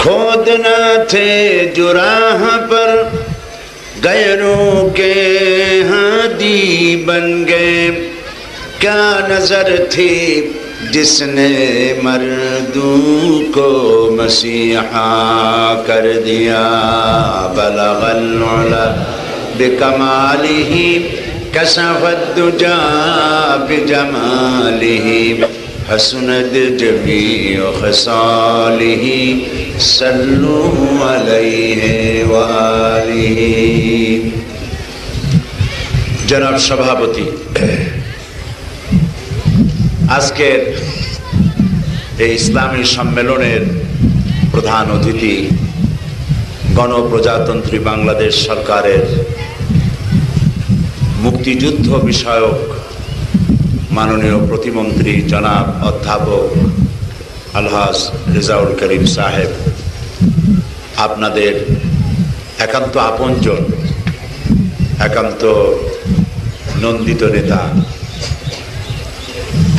खोदना थे जो राह पर गैरों के हादी बन गए। क्या नजर थी जिसने मर्दों को मसीहा कर दिया। बलगल उला बिकमालिही कशफत दुजा बिजमालिही हसनत जमीअ खसालिही सल्लु अलैहि व आलिही। जनाब सभापति, আজকের এই ইসলামী সম্মেলনের প্রধান অতিথি গণপ্রজাতন্ত্রী বাংলাদেশ সরকারের মুক্তিযুদ্ধ বিষয়ক মাননীয় প্রতিমন্ত্রী জনাব অধ্যাপক আলহাজ রেজাউল করিম সাহেব, আপনাদের একান্ত আপনজন, একান্ত নন্দিত নেতা,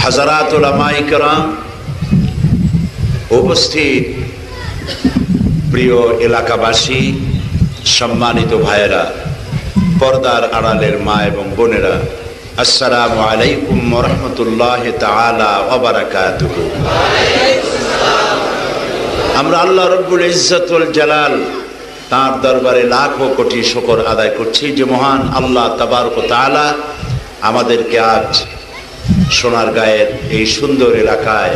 হাজারাত উলামায়ে কেরাম, উপস্থিত প্রিয় এলাকাবাসী, সম্মানিত ভাইয়েরা, পর্দার আড়ালের মা এবং বোনেরা, আসসালামু আলাইকুম ওয়া রাহমাতুল্লাহি তাআলা ওয়া বারাকাতুহু। আমরা আল্লাহ রব্বুল ইজ্জত ওয়াল জালাল তাঁর দরবারে লাখো কোটি শুকর আদায় করছি যে মহান আল্লাহ তাবারক ওয়া তাআলা আমাদেরকে আজ সোনারগাঁয়ের এই সুন্দর এলাকায়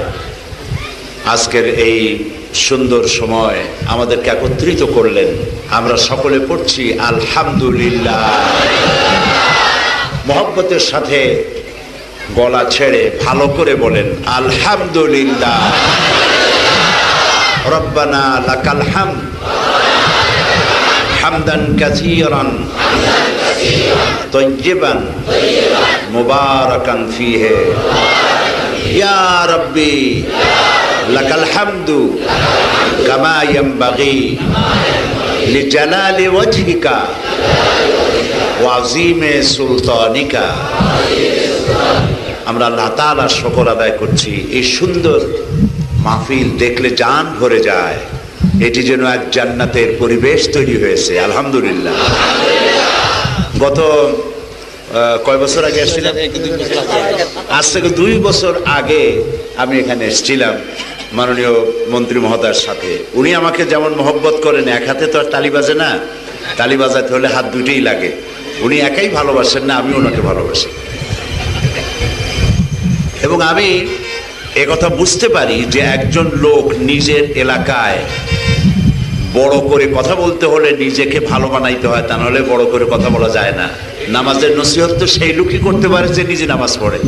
আজকের এই সুন্দর সময় আমাদেরকে একত্রিত করলেন। আমরা সকলে পড়ছি আলহামদুলিল্লাহ। মহব্বতের সাথে গলা ছেড়ে ভালো করে বলেন আলহামদুলিল্লাহ। রব্বানা লাকাল হামদ হামদান কাসীরান তয়্যিবান মুবারাকান ফীহি ইয়া রাব্বি লাকাল হামদু কামা ইয়ানবাগি লিজালালি ওয়াজহিকা ওয়া আযীমি সুলতানিকা। আমরা আল্লাহ তাআলার শুকর আদায় করছি। এই সুন্দর মাহফিল দেখলে জান ভরে যায়। এটি যেন এক জান্নাতের পরিবেশ তৈরি হয়েছে। আলহামদুলিল্লাহ। গত কয় বছর আগে এসেছিলাম? আজ থেকে 2 বছর আগে আমি এখানে এসেছিলাম মাননীয় মন্ত্রী মহোদয়ের সাথে। উনি আমাকে যেমন মহব্বত করেন, এক হাতে তো আর তালি বাজে না, তালি বাজাতে হলে হাত দুইটাই লাগে। উনি একাই ভালোবাসেন না, আমি ওনাকে ভালোবাসি। এবং আমি একথা বুঝতে পারি যে একজন লোক নিজের এলাকায় বড় করে কথা বলতে হলে নিজেকে ভালো বানাইতে হয়, তা নাহলে বড় করে কথা বলা যায় না। নামাজের নসিহত তো সেই লোকই করতে পারে যে নিজে নামাজ পড়ে।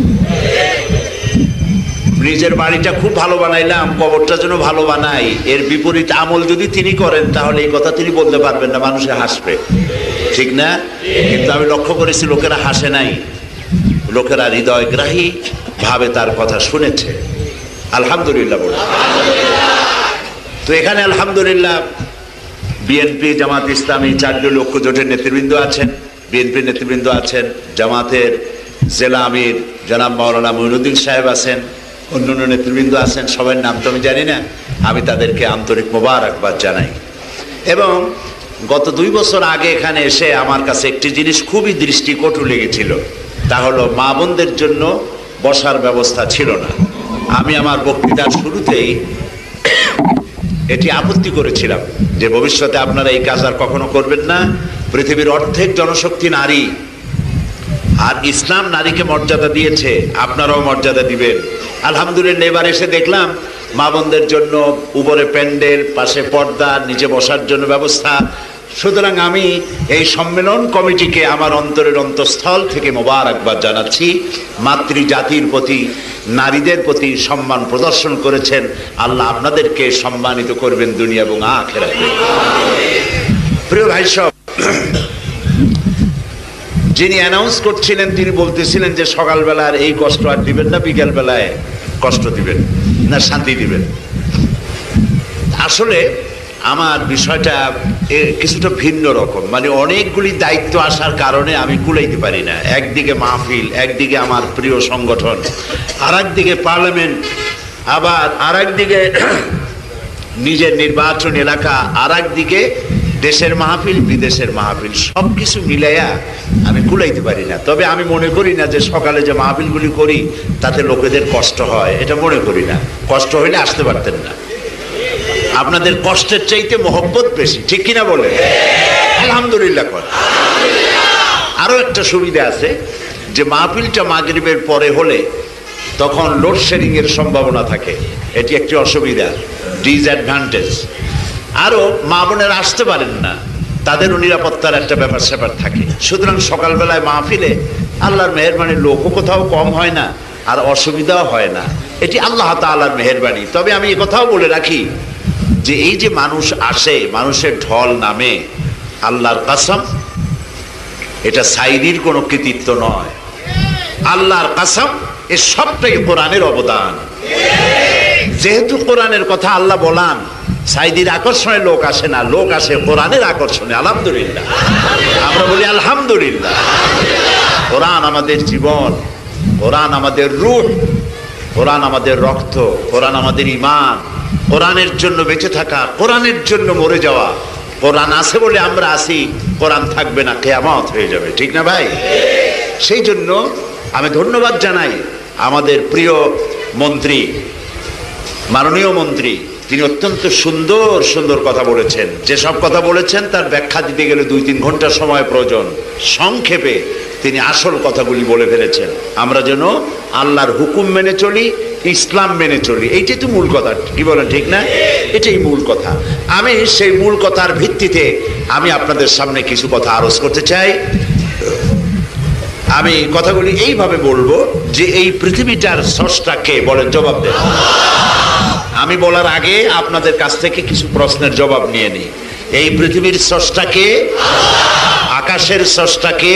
নিজের বাড়িটা খুব ভালো বানাইলাম, কবরটা যেন ভালো বানাই, এর বিপরীত আমল যদি তিনি করেন তাহলে এই কথা তিনি বলতে পারবেন না, মানুষে হাসবে, ঠিক না? কিন্তু আমি লক্ষ্য করেছি লোকেরা হাসে নাই, লোকেরা হৃদয়গ্রাহী ভাবে তার কথা শুনেছে। আলহামদুলিল্লাহ বলে। তো এখানে আলহামদুলিল্লাহ বিএনপি, জামাত ইসলামী, 4 দলীয় ঐক্যজোটের নেতৃবৃন্দ আছেন, বিএনপির নেতৃবৃন্দ আছেন, জামাতের জেলা আমির জনাব মাওলানা মুইনুদ্দিন সাহেব আছেন, অন্যান্য নেতৃবৃন্দ আছেন। সবার নাম তো আমি জানি না, আমি তাদেরকে আন্তরিক মোবারকবাদ জানাই। এবং গত 2 বছর আগে এখানে এসে আমার কাছে একটি জিনিস খুবই দৃষ্টিকটু লেগেছিল, তা হলো মা বোনদের জন্য বসার ব্যবস্থা ছিল না। আমি আমার বক্তৃতার শুরুতেই এটি আপত্তি করেছিলাম যে ভবিষ্যতে আপনারা এই কাজ আর কখনো করবেন না। পৃথিবীর অর্ধেক জনশক্তি নারী, আর ইসলাম নারীকে মর্যাদা দিয়েছে, আপনারাও মর্যাদা দিবেন। আলহামদুলিল্লাহ এবার এসে দেখলাম মা বোনদের জন্য উপরে প্যান্ডেল, পাশে পর্দা, নিচে বসার জন্য ব্যবস্থা। সুতরাং আমি এই সম্মেলন কমিটিকে আমার অন্তরের অন্তঃস্থল থেকে মোবারকবাদ জানাচ্ছি। মাতৃজাতির প্রতি, নারীদের প্রতি সম্মান প্রদর্শন করেছেন। আল্লাহ আপনাদেরকে সম্মানিত করবেন দুনিয়া এবং আখিরাতে। প্রিয় ভাই সব, যিনি অ্যানাউন্স করছিলেন তিনি বলতেছিলেন যে সকালবেলার এই কষ্ট আর দিবেন না, বিকেল বেলায় কষ্ট দিবেন না, শান্তি দিবেন। আসলে আমার বিষয়টা কিছুটা ভিন্ন রকম, মানে অনেকগুলি দায়িত্ব আসার কারণে আমি কুলাইতে পারি না। একদিকে মাহফিল, একদিকে আমার প্রিয় সংগঠন, আর একদিকে পার্লামেন্ট, আবার আর একদিকে নিজের নির্বাচন এলাকা, আর একদিকে দেশের মাহফিল, বিদেশের মাহফিল, সবকিছু মিলাইয়া আমি কুলাইতে পারি না। তবে আমি মনে করি না যে সকালে যে মাহফিলগুলি করি তাতে লোকেদের কষ্ট হয়, এটা মনে করি না। কষ্ট হইলে আসতে পারতেন না। আপনাদের কষ্টের চাইতে মহব্বত বেশি, ঠিক কিনা বলে? আলহামদুলিল্লাহ কর। আরো একটা সুবিধা আছে যে মাহফিলটা মাগরিবের পরে হলে তখন লোডশেডিং এর সম্ভাবনা থাকে, এটি একটি অসুবিধা, ডিসঅ্যাডভান্টেজ। আরো মা বোনেরা আসতে পারেন না, তাদেরও নিরাপত্তার একটা ব্যাপার স্যাপার থাকে। সুতরাং সকালবেলায় মাহফিলে আল্লাহর মেহেরবানি, লোকও কোথাও কম হয় না আর অসুবিধাও হয় না, এটি আল্লাহ তাআলার মেহেরবানি। তবে আমি এই কথাও বলে রাখি যে এই যে মানুষ আসে, মানুষের ঢল নামে, আল্লাহর কসম এটা সাইদির কোনো কৃতিত্ব নয়, আল্লাহর কসম এ সবটাই কোরআনের অবদান। যেহেতু কোরআনের কথা আল্লাহ বলান, সাইদির আকর্ষণে লোক আসে না, লোক আসে কোরআনের আকর্ষণে। আলহামদুলিল্লাহ, আমরা বলি আলহামদুলিল্লাহ। কোরআন আমাদের জীবন, কোরআন আমাদের রূহ, কোরআন আমাদের রক্ত, কোরআন আমাদের ঈমান। কোরআনের জন্য বেঁচে থাকা, কোরআনের জন্য মরে যাওয়া। কোরআন আছে বলে আমরা আছি, কোরআন থাকবে না, কিয়ামত হয়ে যাবে, ঠিক না ভাই? সেই জন্য আমি ধন্যবাদ জানাই আমাদের প্রিয় মন্ত্রী, মাননীয় মন্ত্রী। তিনি অত্যন্ত সুন্দর সুন্দর কথা বলেছেন। যেসব কথা বলেছেন তার ব্যাখ্যা দিতে গেলে 2-3 ঘন্টা সময় প্রয়োজন। সংক্ষেপে তিনি আসল কথাগুলি বলে ফেলেছেন। আমরা যেন আল্লাহর হুকুম মেনে চলি, ইসলাম মেনে চলি, এইটাই তো মূল কথা, কি বলেন, ঠিক না? এটাই মূল কথা। আমি সেই মূল কথার ভিত্তিতে আমি আপনাদের সামনে কিছু কথা আরজ করতে চাই। আমি কথাগুলি এইভাবে বলবো যে এই পৃথিবীটার স্রষ্টা কে, বলেন, জবাব দেন। আমি বলার আগে আপনাদের কাছ থেকে কিছু প্রশ্নের জবাব নিয়ে নিই। এই পৃথিবীর স্রষ্টা কে? আকাশের স্রষ্টা কে?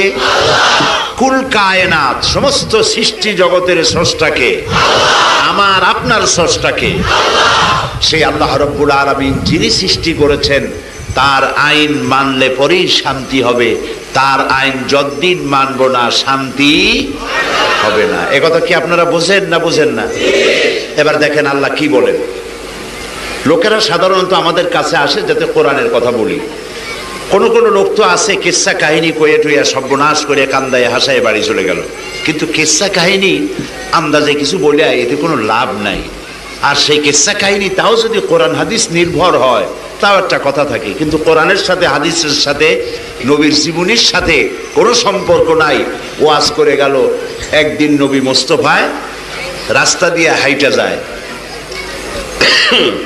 কুল কায়নাত, সমস্ত সৃষ্টি জগতের স্রষ্টা কে? আমার আপনার স্রষ্টা কে? সেই আল্লাহ রাব্বুল আলামিন যিনি সৃষ্টি করেছেন, তার আইন মানলে পরেই শান্তি হবে, তার আইন যতদিন মানব না শান্তি হবে না। এ কথা কি আপনারা বোঝেন না বোঝেন না? এবার দেখেন আল্লাহ কি বলেন। লোকেরা সাধারণত আমাদের কাছে আসে যাতে কোরআনের কথা বলি। কোন কোন লোক তো আছে কিসসা কাহিনী কয়ে টুইয়া সর্বনাশ করে কান্দায় হাসায় বাড়ি চলে গেল, কিন্তু কিসসা কাহিনী আন্দাজে কিছু বলে এতে কোনো লাভ নাই। আর সেই কিসসা কাহিনী তাও যদি কোরআন হাদিস নির্ভর হয় তাও একটা কথা থাকে, কিন্তু কোরআনের সাথে হাদিসের সাথে নবীর জীবনীর সাথে কোনো সম্পর্ক নাই। ওয়াজ করে গেল, একদিন নবী মোস্তফায় রাস্তা দিয়ে হাইটা যায়,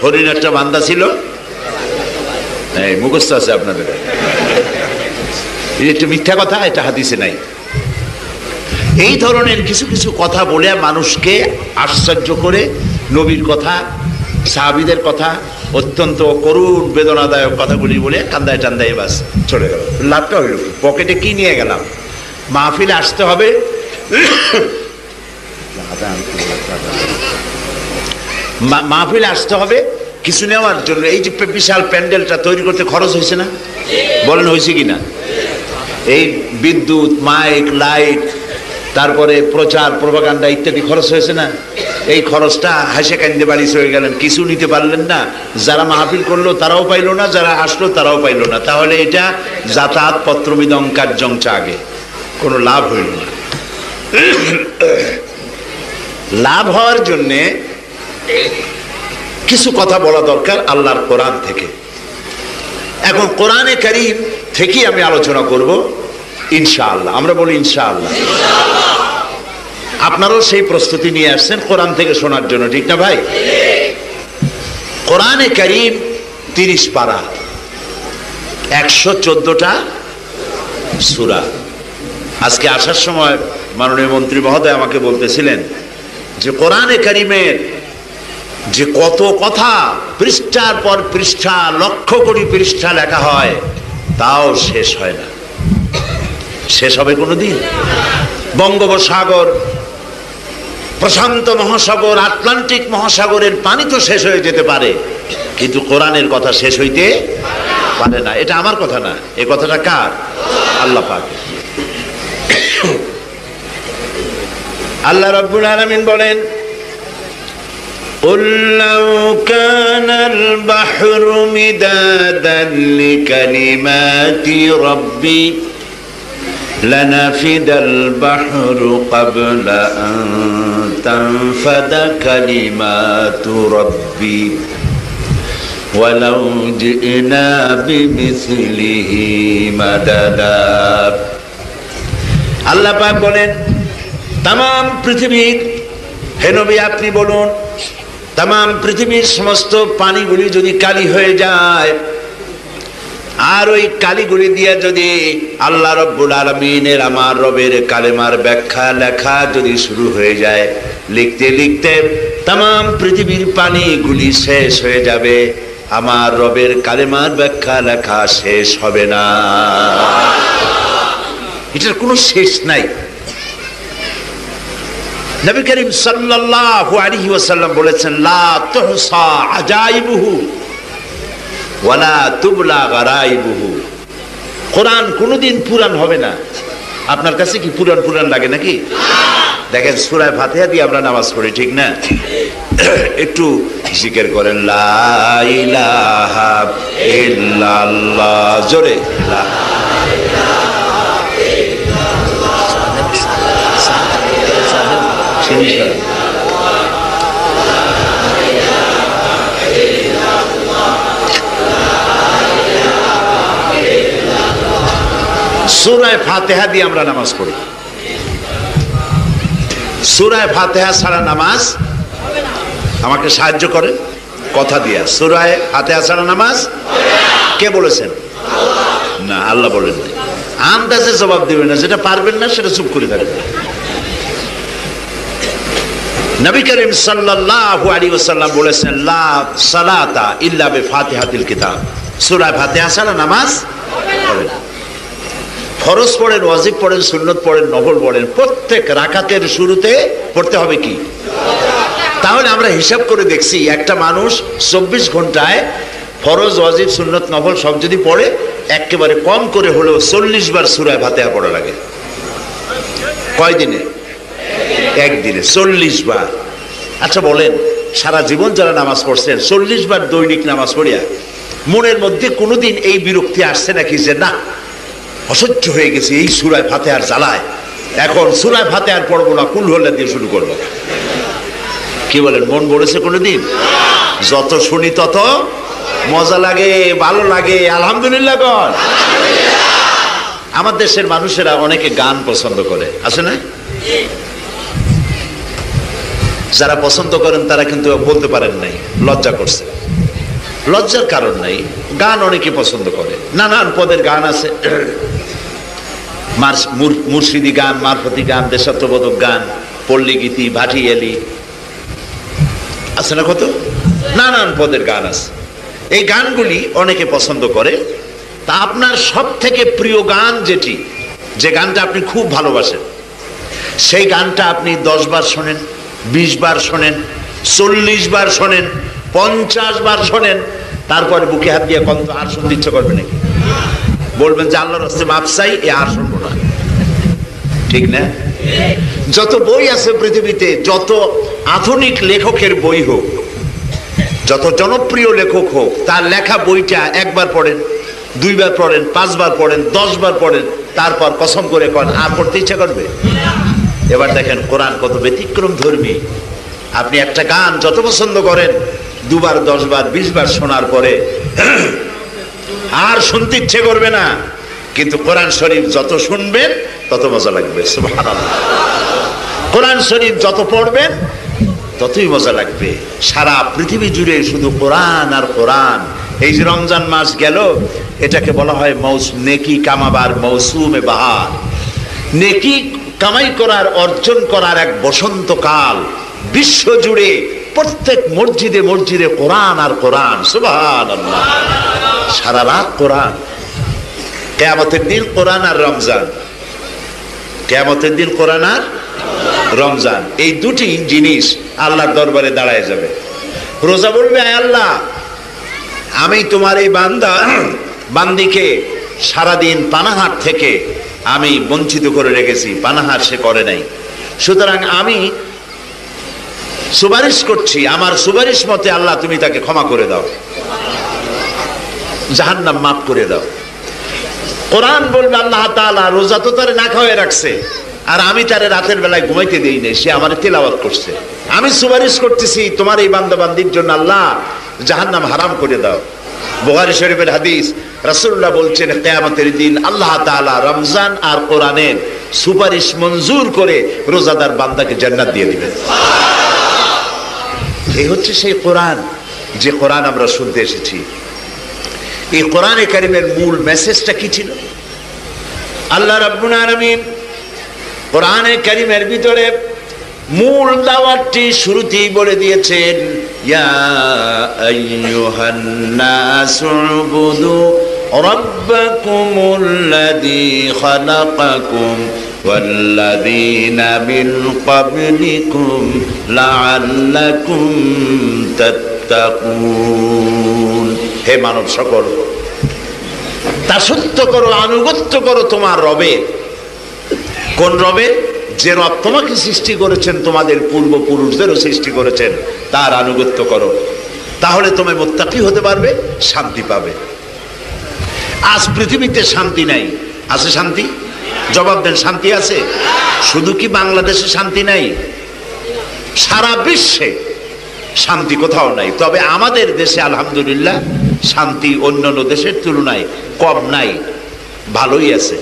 হরিণ একটা বান্দা ছিল, এই মুখস্থ আছে আপনাদের, এটা মিথ্যা কথা, এটা হাদিসে নাই। এই ধরনের কিছু কিছু কথা বলে মানুষকে আশ্চর্য করে, নবীর কথা, সাহাবীদের কথা, অত্যন্ত করুণ বেদনাদায়ক কথাগুলি বলে কান্দায় টান্দায় বাস চলে গেল। লাভটা হইল কি? পকেটে কি নিয়ে গেলাম? মাহফিলে আসতে হবে, মাহফিলে আসতে হবে কিছু নেওয়ার জন্য। এই যে বিশাল প্যান্ডেলটা তৈরি করতে খরচ হয়েছে না? বলেন হয়েছে কিনা? এই বিদ্যুৎ, মাইক, লাইট, তারপরে প্রচার, প্রোপাগান্ডা ইত্যাদি খরচ হয়েছে না? এই খরচটা হাসে কান্দে বাড়ি চলে গেলেন, কিছু নিতে পারলেন না। যারা মাহফিল করলো তারাও পাইলো না, যারা আসলো তারাও পাইলো না। তাহলে এটা যাতায়াত পত্রবিদং কার্যং চাগে, কোনো লাভ হইল না। লাভ হওয়ার জন্যে কিছু কথা বলা দরকার আল্লাহর কোরআন থেকে। এখন কোরআনে কারীম থেকেই আমি আলোচনা করব ইনশাআল্লাহ। আমরা বলি ইনশাআল্লাহ। আপনারাও সেই প্রস্তুতি নিয়ে আসছেন কোরআন থেকে শোনার জন্য, ঠিক না ভাই? কোরআনে কারীম 30 পারা, 114টা সূরা। আজকে আসার সময় মাননীয় মন্ত্রী মহোদয় আমাকে বলতেছিলেন যে কোরআনে কারীমের যে কত কথা, পৃষ্ঠার পর পৃষ্ঠা, লক্ষ কোটি পৃষ্ঠা লেখা হয়, তাও শেষ হয় না। শেষ হবে কোনোদিন? বঙ্গোপসাগর, প্রশান্ত মহাসাগর, আটলান্টিক মহাসাগরের পানি তো শেষ হয়ে যেতে পারে, কিন্তু কোরআনের কথা শেষ হইতে পারে না। এটা আমার কথা না, এ কথাটা কার? আল্লাহ পাক। আল্লাহ রাব্বুল আলামিন বলেন, قل لو كان البحر مدادا لكلمات ربي لنفد البحر قبل أن تنفد كلمات ربي ولو جئنا بمثله مددا। আল্লাহ পাক বলেন, তামাম পৃথিবীর, হে নবী আপনি বলুন, তামাম পৃথিবীর সমস্ত পানিগুলি যদি কালি হয়ে যায়, আর ওই কালিগুলি দিয়ে যদি আল্লাহ রব্বুল আলামিনের, আমার রবের কালেমার ব্যাখ্যা লেখা যদি শুরু হয়ে যায়, লিখতে লিখতে তামাম পৃথিবীর পানিগুলি শেষ হয়ে যাবে, আমার রবের কালেমার ব্যাখ্যা লেখা শেষ হবে না। এটার কোনো শেষ নাই। নবী করিম সাল্লাল্লাহু আলাইহি ওয়াসাল্লাম বলেছেন, লা তুহসা আজাইবুহু ওয়ালা তুবলা গারাইবুহু। কোরআন কোনোদিন পুরান হবে না। আপনার কাছে কি পুরান পুরান লাগে নাকি? দেখেন সূরা ফাতিহা দিয়ে আমরা নামাজ পড়ি, ঠিক না? একটু জিকির করেন, লা ইলাহা ইল্লাল্লাহ, জোরে লা সূরা ফাতিহা দিয়ে আমরা নামাজ পড়ি। সূরা ফাতিহা ছাড়া নামাজ, আমাকে সাহায্য করেন কথা দিয়া, সূরা ফাতিহা ছাড়া নামাজ কে বলেছেন? না, আল্লাহ বলেন। আন্দাজে জবাব দিবেন না, যেটা পারবেন না সেটা চুপ করে থাকবেন। নবী করিম সাল্লাল্লাহু আলাইহি ওয়াসাল্লাম বলেছেন, লা সালাতা ইল্লা বিফাতিহাতিল কিতাব। সূরা ফাতিহা ছাড়া নামাজ হবে না। ফরজ পড়েন, ওয়াজিব পড়েন, সুন্নত পড়েন, নফল পড়েন, প্রত্যেক রাকাতের শুরুতে পড়তে হবে কি? তাহলে আমরা হিসাব করে দেখছি, একটা মানুষ 24 ঘন্টায় ফরজ, ওয়াজিব, সুন্নত, নফল সব যদি পড়ে, একেবারে কম করে হলেও 40 বার সূরা ফাতিহা পড়া লাগে। কয় দিনে? একদিনে 40 বার। আচ্ছা বলেন, সারা জীবন যারা নামাজ পড়ছেন, 40 বার দৈনিক নামাজ পড়িয়া মনের মধ্যে কোনোদিন এই বিরক্তি আসছে নাকি যে না, অসহ্য হয়ে গেছে এই সূরা ফাতিহার জ্বালায়, এখন সূরা ফাতিহার পড়বো না, কুল হল্লা দিয়ে শুরু করবো? কি বলেন, মন বলেছে কোনোদিন? যত শুনি তত মজা লাগে, ভালো লাগে, আলহামদুলিল্লাহ কর। আমার দেশের মানুষেরা অনেকে গান পছন্দ করে, আছে না? যারা পছন্দ করেন তারা কিন্তু বলতে পারেন নাই, লজ্জা করছে। লজ্জার কারণ নাই, গান অনেকে পছন্দ করে, নানান পদের গান আছে, মুর্শিদি গান, মারফতি গান, দেশাত্মবোধক গান, পল্লী গীতি, ভাটিয়ালি, আছে না কত নানান পদের গান আছে। এই গানগুলি অনেকে পছন্দ করে। তা আপনার সব থেকে প্রিয় গান যেটি, যে গানটা আপনি খুব ভালোবাসেন, সেই গানটা আপনি 10 বার শোনেন, 20 বার শোনেন, 40 বার শোনেন, 50 বার শোনেন, তারপরে বুকে হাত দিয়ে কত আর শুনতে ইচ্ছা করবে নাকি? বলবেন যে আল্লাহর রাস্তায় মাপ চাই, এ আর শুনবো না, ঠিক না? যত বই আছে পৃথিবীতে, যত আধুনিক লেখকের বই হোক, যত জনপ্রিয় লেখক হোক, তার লেখা বইটা একবার পড়েন, 2 বার পড়েন, 5 বার পড়েন, 10 বার পড়েন, তারপর কসম করে কন আর পড়তে ইচ্ছা করবে? এবার দেখেন কোরআন কত ব্যতিক্রম ধর্মী। আপনি একটা গান যত পছন্দ করেন, 2 বার, 10 বার, 20 বার শোনার পরে আর শুনতে ইচ্ছে করবে না, কিন্তু কোরআন শরীফ যত শুনবেন তত মজা লাগবে। সুবহানাল্লাহ। কোরআন শরীফ যত পড়বেন ততই মজা লাগবে। সারা পৃথিবী জুড়ে শুধু কোরআন আর কোরআন। এই যে রমজান মাস গেল, এটাকে বলা হয় নেকি কামাবার মৌসুমে বাহার। নেকি কামাই করার, অর্জন করার এক বসন্তকাল। বিশ্ব জুড়ে প্রত্যেক মসজিদে মসজিদে কোরআন আর কোরআন। সুবহানাল্লাহ। সারা রাত কোরআন। কিয়ামতের দিন কোরআন আর রমজান, কিয়ামতের দিন কোরআন আর রমজান, এই দুটি জিনিস আল্লাহর দরবারে দাঁড়ায় যাবে। রোজা বলবে, আয় আল্লাহ, আমি তোমার এই বান্দিকে সারাদিন পানাহার থেকে আমি বঞ্চিত করে রেখেছি, পানাহার সে করে নাই, সুতরাং আমি সুপারিশ করছি, আমার সুপারিশ মতে আল্লাহ তুমি তাকে ক্ষমা করে দাও, জাহান্নাম মাফ করে দাও। কোরআন বলবে আল্লাহ তাআলা রোজা তো তারে না খাওয়ায় রাখছে, আর আমি তারে রাতের বেলায় ঘুমাইতে দেই নাই, সে আমার তেলাওয়াত করছে। আমি সুপারিশ করতেছি তোমার এই বান্দা বান্দির জন্য আল্লাহ জাহান্নাম হারাম করে দাও। বুখারী শরীফের হাদিস, রাসূলুল্লাহ বলছেন কিয়ামতের দিন আল্লাহ তাআলা রমজান আর কোরআনের সুপারিশ মঞ্জুর করে রোজাদার বান্দাকে জান্নাত দিয়ে দিবেন। এই হচ্ছে সেই কোরআন, যে কোরআন আমরা শুনতে এসেছি। এই কোরআনে কারিমের মূল মেসেজটা কি ছিল? আল্লাহ রাব্বুল আলামিন কোরআনে কারিমের ভিতরে মূল দাওয়াতটি শুরুতেই বলে দিয়েছেন, ইয়া আইয়ুহান নাসু উবুদু রাব্বাকুমুল্লাযী খালাকাকুম ওয়াল্লাযীনা মিন ক্বাবলিকুম লাআল্লাকুম তাত্তাকুন। হে মানব সকল, দাসত্ব করো, আনুগত্য করো তোমার রবের। কোন রবের? যে রব তোমাকে সৃষ্টি করেছেন, তোমাদের পূর্বপুরুষদেরও সৃষ্টি করেছেন, তার আনুগত্য করো, তাহলে তুমি মুত্তাকি হতে পারবে, শান্তি পাবে। আজ পৃথিবীতে শান্তি নাই, আছে শান্তি? জবাব দেন, শান্তি আছে? শুধু কি বাংলাদেশে শান্তি নাই? সারা বিশ্বে শান্তি কোথাও নাই। তবে আমাদের দেশে আলহামদুলিল্লাহ শান্তি অন্যান্য দেশের তুলনায় কম নাই, ভালোই আছে।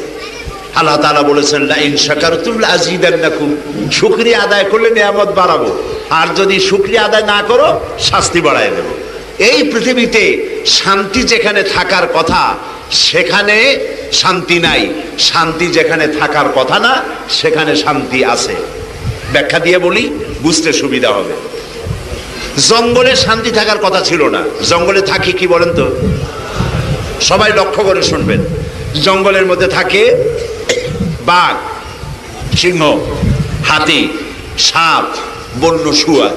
আল্লাহ তাআলা বলেছেন, লা ইন শাকারতুম লা আযীদান্নাকুম, শুকরিয়া আদায় করলে নিয়ামত বাড়াবো, আর যদি শুকরিয়া আদায় না করো শাস্তি বাড়ায় দেব। এই পৃথিবীতে শান্তি যেখানে থাকার কথা সেখানে শান্তি নাই, শান্তি যেখানে থাকার কথা না সেখানে শান্তি আছে। ব্যাখ্যা দিয়ে বলি, বুঝতে সুবিধা হবে। জঙ্গলে শান্তি থাকার কথা ছিল না। জঙ্গলে থাকে কি বলেন তো? সবাই লক্ষ্য করে শুনবেন। জঙ্গলের মধ্যে থাকে বাঘ, সিংহ, হাতি, সাপ, বন্য শুয়োর,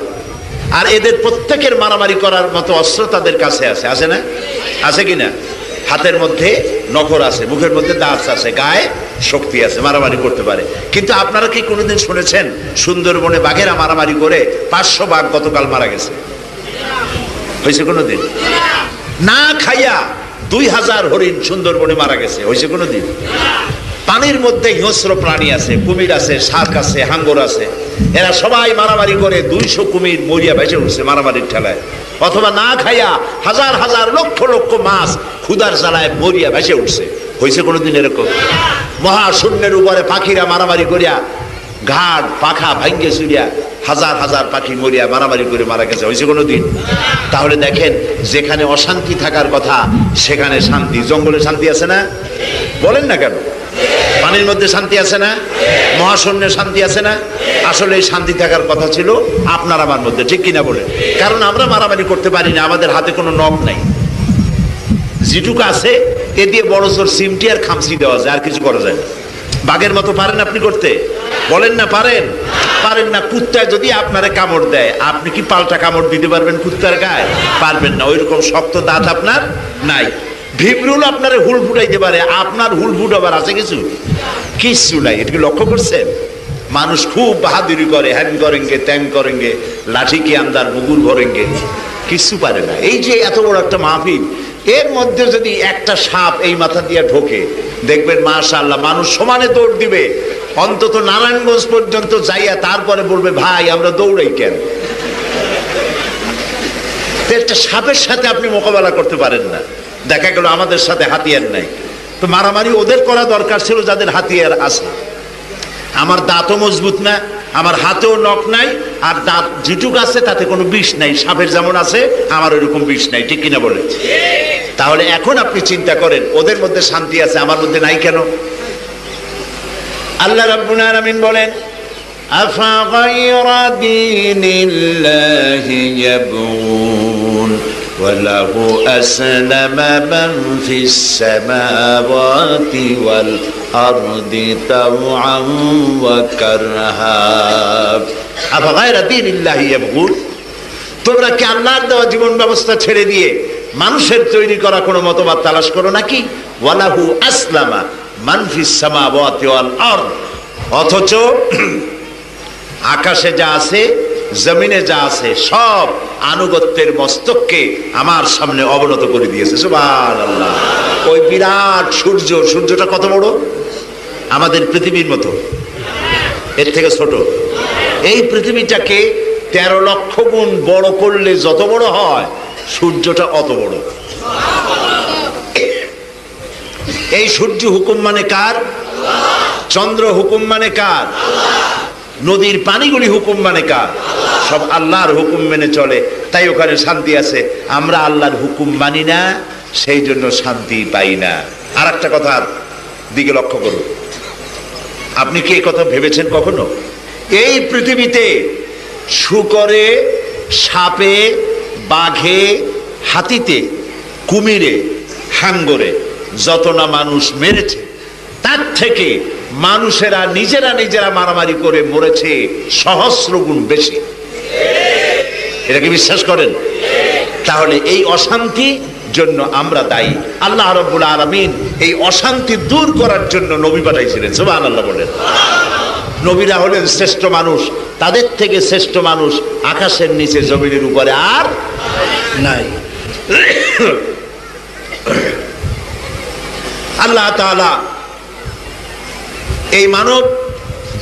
আর এদের প্রত্যেকের মারামারি করার মতো অস্ত্র তাদের কাছে আছে, আছে না? আছে কিনা? হাতের মধ্যে নখর আছে, মুখের মধ্যে দাঁত আছে, গায়ে শক্তি আছে, মারামারি করতে পারে। কিন্তু আপনারা কি কোনোদিন শুনেছেন সুন্দরবনে বাঘেরা মারামারি করে 500 বাঘ গতকাল মারা গেছে? হয়েছে কোনোদিন? না খাইয়া 2000 হরিণ সুন্দরবনে মারা গেছে, হয়েছে কোনোদিন? পানির মধ্যে হিংস্র প্রাণী আছে, কুমির আছে, শার্ক আছে, হাঙ্গর আছে, এরা সবাই মারামারি করে 200 কুমির মরিয়া ভেসে উঠছে মারামারির ঠেলায়। অথবা না খাইয়া হাজার হাজার লক্ষ লক্ষ মাছ ক্ষুধার জ্বালায় মরিয়া ভেসে উঠছে, হয়েছে কোনোদিন এরকম? মহাশূন্যের উপরে পাখিরা মারামারি করিয়া ঘাট পাখা ভাঙ্গে চুরিয়া হাজার হাজার পাখি মরিয়া মারামারি করে মারা গেছে, হয়েছে কোনোদিন? তাহলে দেখেন, যেখানে অশান্তি থাকার কথা সেখানে শান্তি। জঙ্গলে শান্তি আছে না? বলেন না কেন? পানির মধ্যে শান্তি আছে না? মহাশূন্যে শান্তি আছে না? আসলে এই শান্তি থাকার কথা ছিল আপনার আমার মধ্যে, ঠিক কিনা বলেন? কারণ আমরা মারামারি করতে পারি না, আমাদের হাতে কোনো নখ নাই। যেটুকু আছে এ দিয়ে বড় জোর সিমটি আর খামসি দেওয়া যায়, আর কিছু করা যায় না। বাঘের মতো পারেন আপনি করতে? বলেন না পারেন? পারেন না। কুত্তায় যদি আপনারে কামড় দেয়, আপনি কি পাল্টা কামড় দিতে পারবেন কুত্তার গায়ে? পারবেন না, ওইরকম শক্ত দাঁত আপনার নাই। ভিমরুল আপনার হুল ফুটাইতে পারে, আপনার হুল ফুটাবার আছে কিছু? কিচ্ছু নাই। এটাকে লক্ষ্য করছেন? মানুষ খুব বাহাদুরি করে, হ্যান করেঙ্গে ত্যাং করেঙ্গে, লাঠি কি আন্দার মুগুর ভরেঙ্গে, কিচ্ছু পারে না। এই যে এত বড় একটা মাহফিল, এর মধ্যে যদি একটা সাপ এই মাথা দিয়ে ঢোকে, দেখবেন মাশাআল্লাহ মানুষ সমানে দৌড় দিবে, অন্তত নারায়ণগঞ্জ পর্যন্ত যাইয়া তারপরে বলবে, ভাই আমরা দৌড়াই কেন? একটা সাপের সাথে আপনি মোকাবেলা করতে পারেন না, দেখা গেল আমাদের সাথে হাতিয়ার নাই, তো মারামারি ওদের করা দরকার ছিল যাদের হাতিয়ার আছে। আমার দাঁতও মজবুত না, আমার হাতেও নখ নাই, আর দাঁত যেটুক আছে তাতে কোনো বিষ নাই। সাপের যেমন আছে আমার ওইরকম বিষ নাই, ঠিক কিনা বলে? তাহলে এখন আপনি চিন্তা করেন, ওদের মধ্যে শান্তি আছে, আমার মধ্যে নাই কেন? আল্লাহ রাব্বুল আলামিন বলেন, আফা গায়রা দীনিল্লাহি ইয়াবগুন ওয়া লাহু আসলামা মান ফিস সামাওয়াতি ওয়াল আরদি তাওআন ওয়া কারহা। আফা গায়রা দীনিল্লাহি ইয়াবগুন, তোমরা কি আল্লাহর দেওয়া জীবন ব্যবস্থা ছেড়ে দিয়ে মানুষের তৈরি করা কোনো মতবাদ তালাশ করো নাকি? ওয়া লাহু আসলামা মান ফিস সামাওয়াতি ওয়াল আরদ, অথচ আকাশে যা আছে জমিনে যা আছে সব আনুগত্যের মস্তককে আমার সামনে অবনত করে দিয়েছে। সুবহানাল্লাহ। ওই বিরাট সূর্যটা কত বড়? আমাদের পৃথিবীর মতো, এর থেকে ছোট। এই পৃথিবীটাকে 13 লক্ষ গুণ বড় করলে যত বড় হয়, সূর্যটা অত বড়। এই সূর্য হুকুম মানে কার? চন্দ্র হুকুম মানে কার? নদীর পানিগুলি হুকুম মানে কার? সব আল্লাহর হুকুম মেনে চলে, তাই ওখানে শান্তি আছে। আমরা আল্লাহর হুকুম মানি না, সেই জন্য শান্তি পাই না। আর একটা কথার দিকে লক্ষ্য করুন। আপনি কি এই কথা ভেবেছেন কখনো? এই পৃথিবীতে শূকরে, সাপে, বাঘে, হাতিতে, কুমিরে, হাঙ্গরে যত না মানুষ মেরেছে, তার থেকে মানুষেরা নিজেরা মারামারি করে মরেছে সহস্র গুণ বেশি। এটা কি বিশ্বাস করেন? তাহলে এই অশান্তি জন্য আমরা দায়ী। আল্লাহ রাব্বুল আলামিন এই অশান্তি দূর করার জন্য নবী পাঠাইছিলেন। সুবহানাল্লাহ বলেন। নবীরা হলেন শ্রেষ্ঠ মানুষ, তাদের থেকে শ্রেষ্ঠ মানুষ আকাশের নিচে জমিনের উপরে আর নাই। আল্লাহ তাআলা এই মানব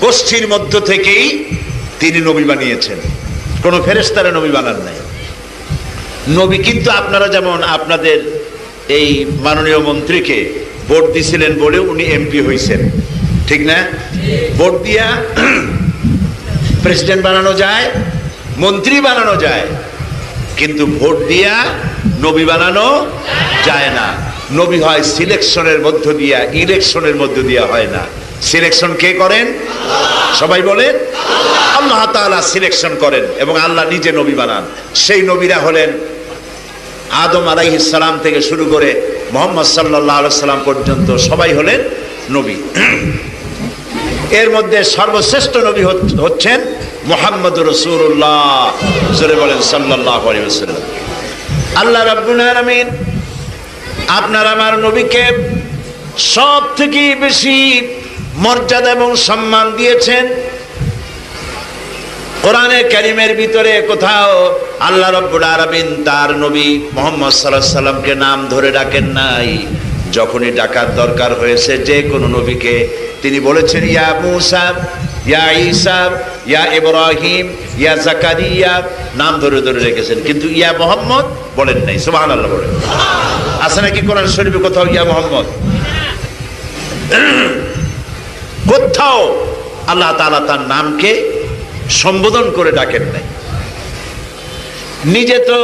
গোষ্ঠীর মধ্য থেকেই তিনি নবী বানিয়েছেন, কোন ফেরেশতারা নবী বানান নাই। নবী কিন্তু আপনারা যেমন আপনাদের এই মাননীয় মন্ত্রীকে ভোট দিছিলেন বলে উনি এমপি হয়েছেন, ঠিক না? ভোট দিয়া প্রেসিডেন্ট বানানো যায়, মন্ত্রী বানানো যায়, কিন্তু ভোট দিয়া নবী বানানো যায় না। নবী হয় সিলেকশনের মধ্য দিয়া, ইলেকশনের মধ্য দিয়া হয় না। সিলেকশন কে করেন? সবাই বলেন আল্লাহ তাআলা সিলেকশন করেন এবং আল্লাহ নিজে নবী বানান। সেই নবীরা হলেন আদম আলাইহিস সালাম থেকে শুরু করে মুহাম্মদ সাল্লাল্লাহু আলাইহি সাল্লাম পর্যন্ত সবাই হলেন নবী। এর মধ্যে সর্বশ্রেষ্ঠ নবী হচ্ছেন মুহাম্মদুর রাসূলুল্লাহ, জোরে বলেন সাল্লাল্লাহু আলাইহি ওয়াসাল্লাম। আল্লাহ রাব্বুল আলামিন আপনার আমার নবীকে সব থেকে বেশি মর্যাদা এবং সম্মান দিয়েছেন। কোরআনে কারীমের ভিতরে কোথাও আল্লাহ রাব্বুল আলামিন তার নবী মুহাম্মদ সাল্লাল্লাহু আলাইহি সাল্লামকে নাম ধরে ডাকেন নাই। যখনই ডাকার দরকার হয়েছে যে কোনো নবীকে, তিনি বলেছেন ইয়া মূসা, ইয়া ঈসা, ইয়া ইব্রাহিম, ইয়া জাকারিয়া, নাম ধরে ধরে রেখেছেন, কিন্তু ইয়া মুহাম্মদ বলেন নাই। সুবহানাল্লাহ বলেন। আছে নাকি কোরআন শরীফে কোথাও ইয়া মুহাম্মদ? কোথাও আল্লাহ তাআলা তার নামকে সম্বোধন করে ডাকেন নাই। নিজে তো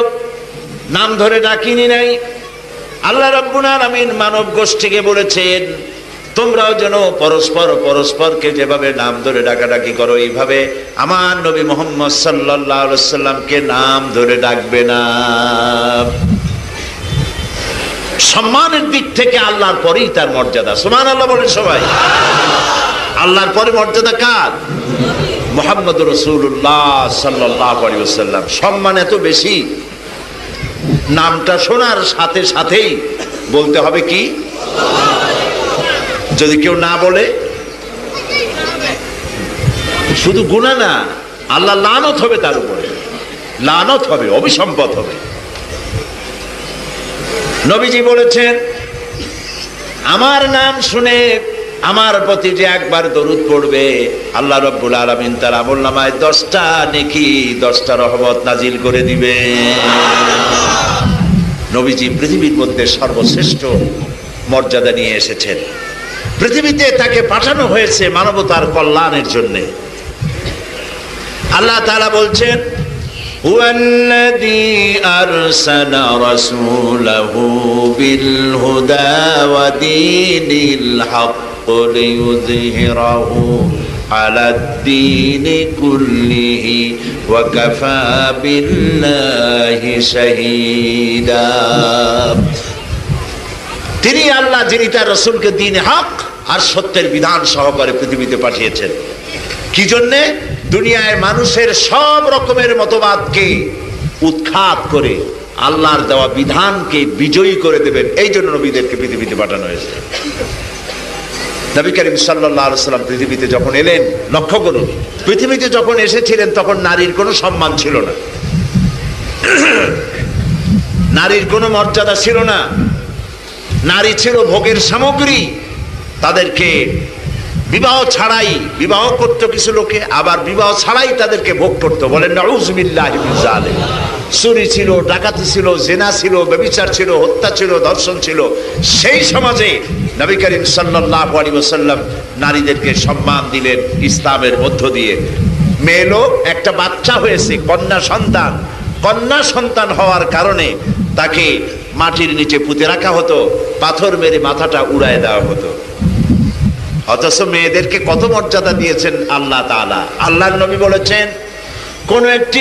নাম ধরে ডাকিনি নাই। আল্লাহ রাব্বুল আলামিন মানব গোষ্ঠীকে বলেছেন তোমরাও যেন পরস্পরকে যেভাবে নাম ধরে ডাকাডাকি করো, এইভাবে আমার নবী মুহাম্মদ সাল্লাল্লাহু আলাইহি ওয়াসাল্লামকে নাম ধরে ডাকবে না। সম্মানের দিক থেকে আল্লাহর পরেই তার মর্যাদা। সুবহানাল্লাহ বলেন সবাই। আল্লাহর পরে মর্যাদা কার? মুহাম্মদুর রাসূলুল্লাহ সাল্লাল্লাহু আলাইহি ওয়াসাল্লাম। সম্মান এত বেশি, নামটা শোনার সাথে সাথেই বলতে হবে কি? যদি কেউ না বলে শুধু গুনাহ না, আল্লাহ লানত হবে তার উপরে, লানত হবে, অভিসম্পদ হবে। নবীজি বলেছেন আমার নাম শুনে আমার প্রতি যে একবার দরুদ পড়বে, আল্লাহ রাব্বুল আলামিন তার আমলনামায় 10টা নেকি, 10টা রহমত নাজিল করে দিবে। নবীজি পৃথিবীর মধ্যে সর্বশ্রেষ্ঠ মর্যাদা নিয়ে এসেছেন। পৃথিবীতে তাকে পাঠানো হয়েছে মানবতার কল্যাণের জন্য। আল্লাহ তাআলা বলছেন হুয়াল্লাযী আরসালা রাসূলাহু বিল হুদা ওয়া দীনিল হক লিইয়ুযহিরাহু আলাদ-দীনি কুল্লিহি ওয়া কাফা বিল্লাহি শাহীদা। তিনি আল্লাহ যিনি তার রাসূলকে দ্বীন হক আর সত্যের বিধান সহকারে পৃথিবীতে পাঠিয়েছেন। কি জন্যে? দুনিয়ায় মানুষের সব রকমের মতবাদকে উৎখাত করে আল্লাহর দেওয়া বিধানকে বিজয়ী করে দেবেন, এই জন্য নবীদেরকে পৃথিবীতে পাঠানো হয়েছে। নবী করিম সাল্লাল্লাহু আলাইহি ওয়াসাল্লাম পৃথিবীতে যখন এলেন, লক্ষ্য করুন, পৃথিবীতে যখন এসেছিলেন তখন নারীর কোনো সম্মান ছিল না, নারীর কোনো মর্যাদা ছিল না। নারী ছিল ভোগের সামগ্রী। তাদেরকে বিবাহ ছাড়াই, বিবাহ করত কিছু লোকে, আবার বিবাহ ছাড়াই তাদেরকে ভোগ করত। বলেন নাউযুবিল্লাহি মিন যালিক। চুরি ছিল, ডাকাতি ছিল, জিনা ছিল, ব্যভিচার ছিল, হত্যা ছিল, ধর্ষণ ছিল। সেই সমাজে নবী করিম সাল্লাল্লাহু আলাইহি ওয়াসাল্লাম নারীদেরকে সম্মান দিলেন ইসলামের মধ্য দিয়ে। মেয়ে লোক একটা বাচ্চা হয়েছে, কন্যা সন্তান। কন্যা সন্তান হওয়ার কারণে তাকে মাটির নিচে পুঁতে রাখা হতো, পাথর মেরে মাথাটা উড়ায় দেওয়া হতো। অথচ মেয়েদেরকে কত মর্যাদা দিয়েছেন আল্লাহ তাআলা। আল্লাহর নবী বলেছেন, কোন একটি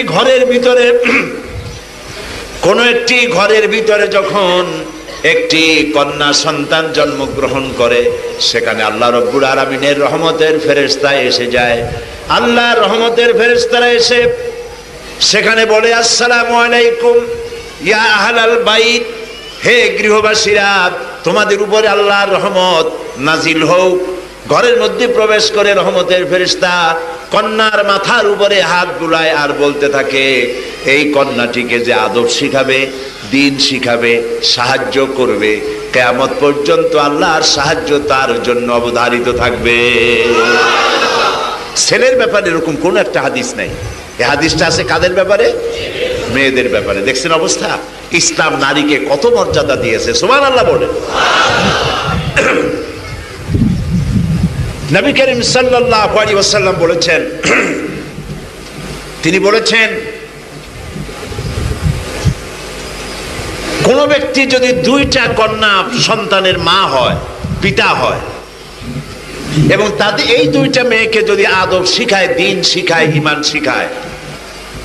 ঘরের ভিতরে যখন একটি কন্যা সন্তান জন্মগ্রহণ করে, সেখানে আল্লাহ রব্বুল আলামিনের রহমতের ফেরেশতা এসে যায়। আল্লাহর রহমতের ফেরেশতারা এসে সেখানে বলে, আসসালামু আলাইকুম ইয়া আহলাল বাইত, হে গৃহবাসীরা, তোমাদের উপরে আল্লাহর রহমত নাজিল হোক। ঘরের মধ্যে প্রবেশ করে রহমতের ফেরেশতা কন্যার মাথার উপরে হাত বুলায় আর বলতে থাকে, এই কন্যাটিকে যে আদব শিখাবে, দিন শিখাবে, সাহায্য করবে, কিয়ামত পর্যন্ত আল্লাহর সাহায্য তার জন্য অবধারিত থাকবে। ছেলের ব্যাপারে এরকম কোন একটা হাদিস নাই। এই হাদিসটা আছে কাদের ব্যাপারে? মেয়েদের ব্যাপারে। দেখছেন অবস্থা? ইসলাম নারীকে কত মর্যাদা দিয়েছে, সুবহানাল্লাহ বলেন। নবী করিম সাল্লাল্লাহু আলাইহি ওয়াসাল্লাম বলেছেন, তিনি বলেছেন, কোন ব্যক্তি যদি দুইটা কন্যা সন্তানের মা হয়, পিতা হয়, এবং তাদের এই দুইটা মেয়েকে যদি আদব শিখায়, দিন শিখায়, ঈমান শিখায়,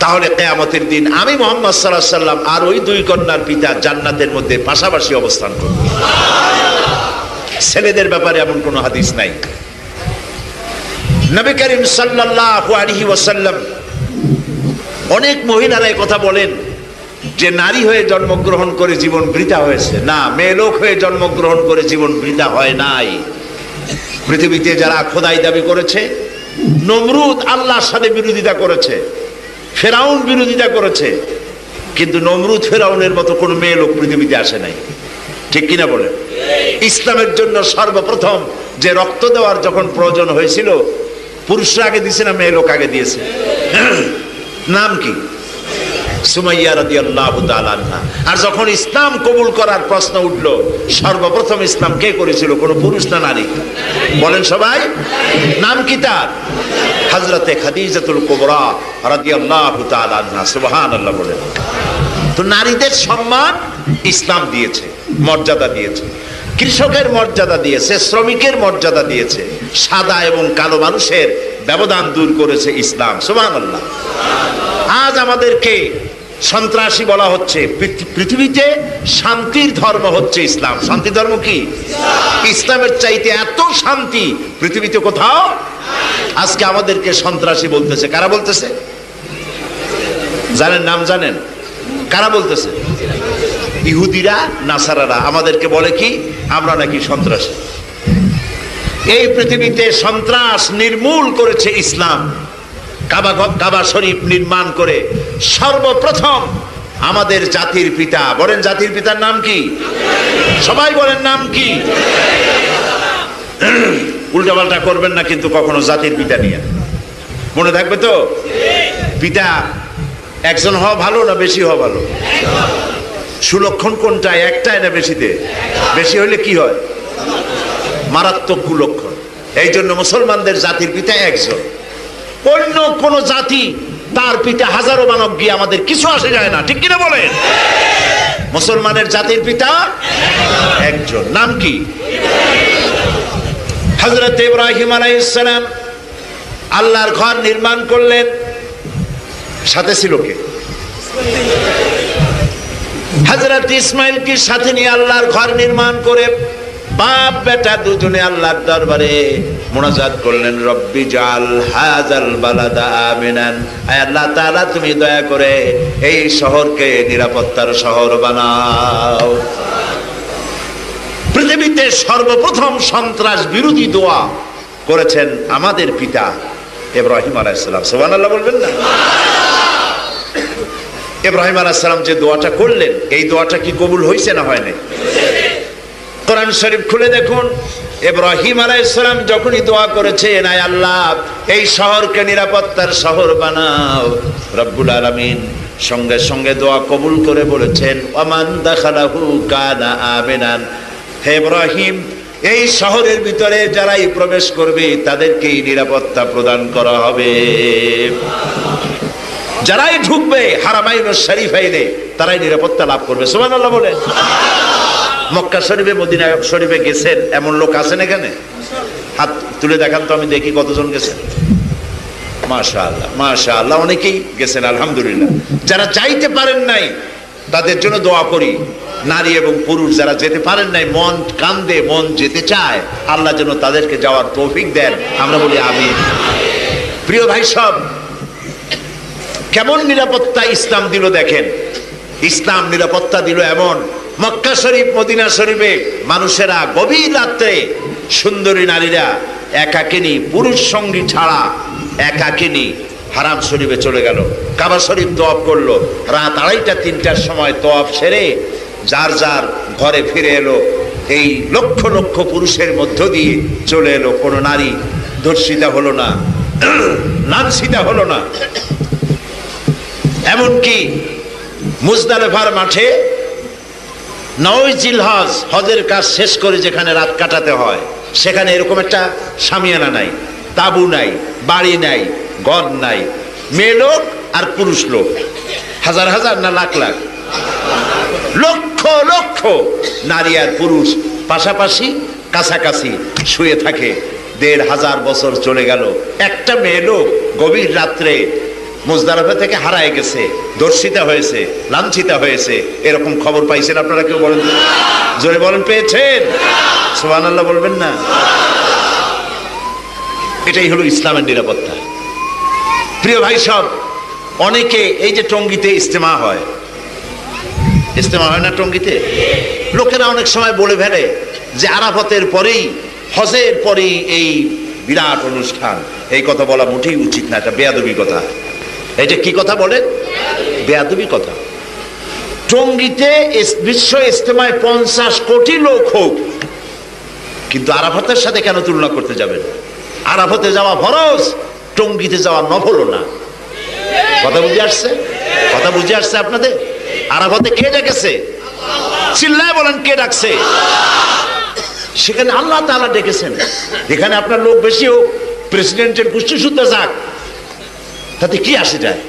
তাহলে কিয়ামতের দিন আমি মুহাম্মদ সাল্লাল্লাহু আলাইহি ওয়াসাল্লাম আর ওই দুই কন্যার পিতা জান্নাতের মধ্যে পাশাপাশি অবস্থান করবে। ছেলেদের ব্যাপারে এমন কোনো হাদিস নাই। নবী করিম সাল্লাল্লাহু আলাইহি ওয়াসাল্লাম, অনেক মহিলারা এই কথা বলেন যে নারী হয়ে জন্মগ্রহণ করে জীবন বৃথা হয়েছে। না, মেয়ে লোক হয়ে জন্মগ্রহণ করে জীবন বৃথা হয় নাই। পৃথিবীতে যারা খোদাই দাবি করেছে, নমরুদ আল্লাহর সাথে বিরোধিতা করেছে, ফেরাউন বিরোধিতা করেছে, কিন্তু নমরুদ ফেরাউনের মতো কোনো মেয়ে লোক পৃথিবীতে আসে নাই। ঠিক কিনা বলেন? ইসলামের জন্য সর্বপ্রথম যে রক্ত দেওয়ার যখন প্রয়োজন হয়েছিল, পুরুষরা আগে দিয়েছে না মেয়ে লোক আগে দিয়েছে? নাম কি? সুমাইয়া রাদিয়াল্লাহু তাআলা আনহা। আর যখন ইসলাম কবুল করার প্রশ্ন উঠল, সর্বপ্রথম ইসলাম কে করেছিল? কোন পুরুষ না নারী? বলেন সবাই। নাম কি তার? হযরতে খাদিজাতুল কুবরা রাদিয়াল্লাহু তাআলা আনহা। সুবহানাল্লাহ বলেন। তো নারীদের সম্মান ইসলাম দিয়েছে, মর্যাদা দিয়েছে। কৃষকের মর্যাদা দিয়েছে, শ্রমিকের মর্যাদা দিয়েছে, সাদা এবং কালো মানুষের ব্যবধান দূর করেছে ইসলাম। সুবহানাল্লাহ। আজ আমাদেরকে সন্ত্রাসী বলা হচ্ছে। পৃথিবীতে শান্তির ধর্ম হচ্ছে ইসলাম। শান্তি ধর্ম কি? ইসলামের চাইতে এত শান্তি পৃথিবীতে কোথাও। আজকে আমাদেরকে সন্ত্রাসী বলতেছে। কারা বলতেছে জানেন? নাম জানেন? কারা বলতেছে? ইহুদিরা, নাসারারা আমাদেরকে বলে কি? আমরা নাকি সন্ত্রাসী। এই পৃথিবীতে সন্ত্রাস নির্মূল করেছে ইসলাম। কাবা শরীফ নির্মাণ করে সর্বপ্রথম আমাদের জাতির পিতা, বলেন জাতির পিতার নাম কি? সবাই বলেন নাম কি? উল্টাপাল্টা করবেন না কিন্তু কখনো জাতির পিতা নিয়ে, মনে থাকবে তো। পিতা একজন হওয়া ভালো না বেশি হওয়া ভালো? সুলক্ষণ কোনটা? একটাই না বেশিতে? বেশি হইলে কি হয়? মারাত্মক কুলক্ষণ। এই জন্য মুসলমানদের জাতির পিতা একজন। অন্য কোন জাতি তার পিতা হাজারো মানব গিয়ে আমাদের কিছু আসে যায় না। ঠিক কিনা বলেন? মুসলমানের জাতির পিতা একজন। নাম কি? হযরত ইব্রাহিম আলাইহিস সালাম আল্লাহর ঘর নির্মাণ করলেন। সাথে ছিল কে? হযরত ইসমাইলকে সাথে নিয়ে আল্লাহর ঘর নির্মাণ করে বাপ বেটা দুজনে আল্লাহর দরবারে মুনাজাত করলেন, রব্বি জাল হাযাল বালাদা আমিনান। আয় আল্লাহ তাআলা, তুমি দয়া করে এই শহরকে নিরাপত্তার শহর বানাও। পৃথিবীতে পৃথিবীতে সর্বপ্রথম সন্ত্রাস বিরোধী দোয়া করেছেন আমাদের পিতা ইব্রাহিম আলাইহিস সালাম। সুবহানাল্লাহ বলবেন না? ইব্রাহিম আলাইহিস সালাম যে দোয়াটা করলেন, এই দোয়াটা কি কবুল হয়েছে না হয়নি? কোরআন শরীফ খুলে দেখুন, ইব্রাহিম আলাইহিস সালাম যখনই দোয়া করেছেন, আয় আল্লাহ এই শহরকে নিরাপত্তার শহর বানাও, রব্বুল আলামিন সঙ্গে সঙ্গে দোয়া কবুল করে বলেছেন, ওমান দাখালাহু কানা আমিনান। হে ইব্রাহিম, এই শহরের ভিতরে যারাই প্রবেশ করবে তাদেরকেই নিরাপত্তা প্রদান করা হবে। যারাই ঢুকবে হারামাইন ও শরীফাইনে তারাই নিরাপত্তা লাভ করবে। সুবহানাল্লাহ বলেন। মক্কা শরীফে মদিনা শরীফে গেছেন এমন লোক আছেন এখানে? হাত তুলে দেখান তো, আমি দেখি কতজন গেছেন। মাশাআল্লাহ মাশাআল্লাহ, অনেকেই গেছেন আলহামদুলিল্লাহ। যারা যাইতে পারেন নাই তাদের জন্য দোয়া করি, নারী এবং পুরুষ যারা যেতে পারেন নাই, মন কান্দে, মন যেতে চায়, আল্লাহ যেন তাদেরকে যাওয়ার তৌফিক দেন, আমরা বলি আমিন। প্রিয় ভাই সব, কেমন নিরাপত্তা ইসলাম দিল দেখেন। ইসলাম নিরাপত্তা দিল এমন, মক্কা শরীফ মদিনা শরীফে মানুষেরা গভীর রাত্রে সুন্দরী নারীরা একাকিনী, পুরুষ সঙ্গী ছাড়া একাকিনী হারাম শরীফে চলে গেল, কাবা শরীফ তওয়াফ করলো। রাত 2:30-3টার সময় তওয়াফ সেরে যার যার ঘরে ফিরে এলো। এই লক্ষ লক্ষ পুরুষের মধ্য দিয়ে চলে এলো, কোনো নারী ধর্ষিতা হলো না, লাঞ্ছিতা হলো না। এমনকি মুজদালিফার মাঠে 9 জিলহজ হজের কাজ শেষ করে যেখানে রাত কাটাতে হয়, সেখানে এরকম একটা শামিয়ানা নাই, তাবু নাই, বাড়ি নাই, ঘর নাই, মেয়ে লোক আর পুরুষ লোক, হাজার হাজার না লাখ লাখ, লক্ষ লক্ষ নারী আর পুরুষ পাশাপাশি কাছাকাছি শুয়ে থাকে। 1500 বছর চলে গেল, একটা মেয়ে লোক গভীর রাত্রে মুজদালিফা থেকে হারায় গেছে, ধর্ষিতা হয়েছে, লাঞ্ছিতা হয়েছে, এরকম খবর পাইছেন আপনারা? কেউ বলেন? জোরে বলেন, পেয়েছেন? সুবহানাল্লাহ বলবেন না? এটাই হলো ইসলামের নিরাপত্তা। প্রিয় ভাই সব, অনেকে এই যে টঙ্গীতে ইজতেমা হয়, ইজতেমা হয় না টঙ্গীতে? লোকেরা অনেক সময় বলে ফেলে যে আরাফাতের পরেই, হজের পরেই এই বিরাট অনুষ্ঠান। এই কথা বলা মোটেই উচিত না, এটা বেয়াদবি কথা। এটা কি কথা বলেন? বেয়াদবি কথা। টঙ্গীতে বিশ্ব ইজতেমায় 50 কোটি লোক হোক, কিন্তু আরাফাতের সাথে কেন তুলনা করতে যাবেন? আরাফাতে যাওয়া ফরজ, টঙ্গীতে যাওয়া নফল না। কথা বুঝে আসছে? কথা বুঝে আসছে আপনাদের? আরাফাতে কে ডেকেছে? চিল্লায় বলেন, কে ডাকছে? সেখানে আল্লাহ তাআলা ডেকেছেন। এখানে আপনার লোক বেশি হোক, প্রেসিডেন্টের গোষ্ঠী শুদ্ধ যাক, তাতে কি আসে যায়?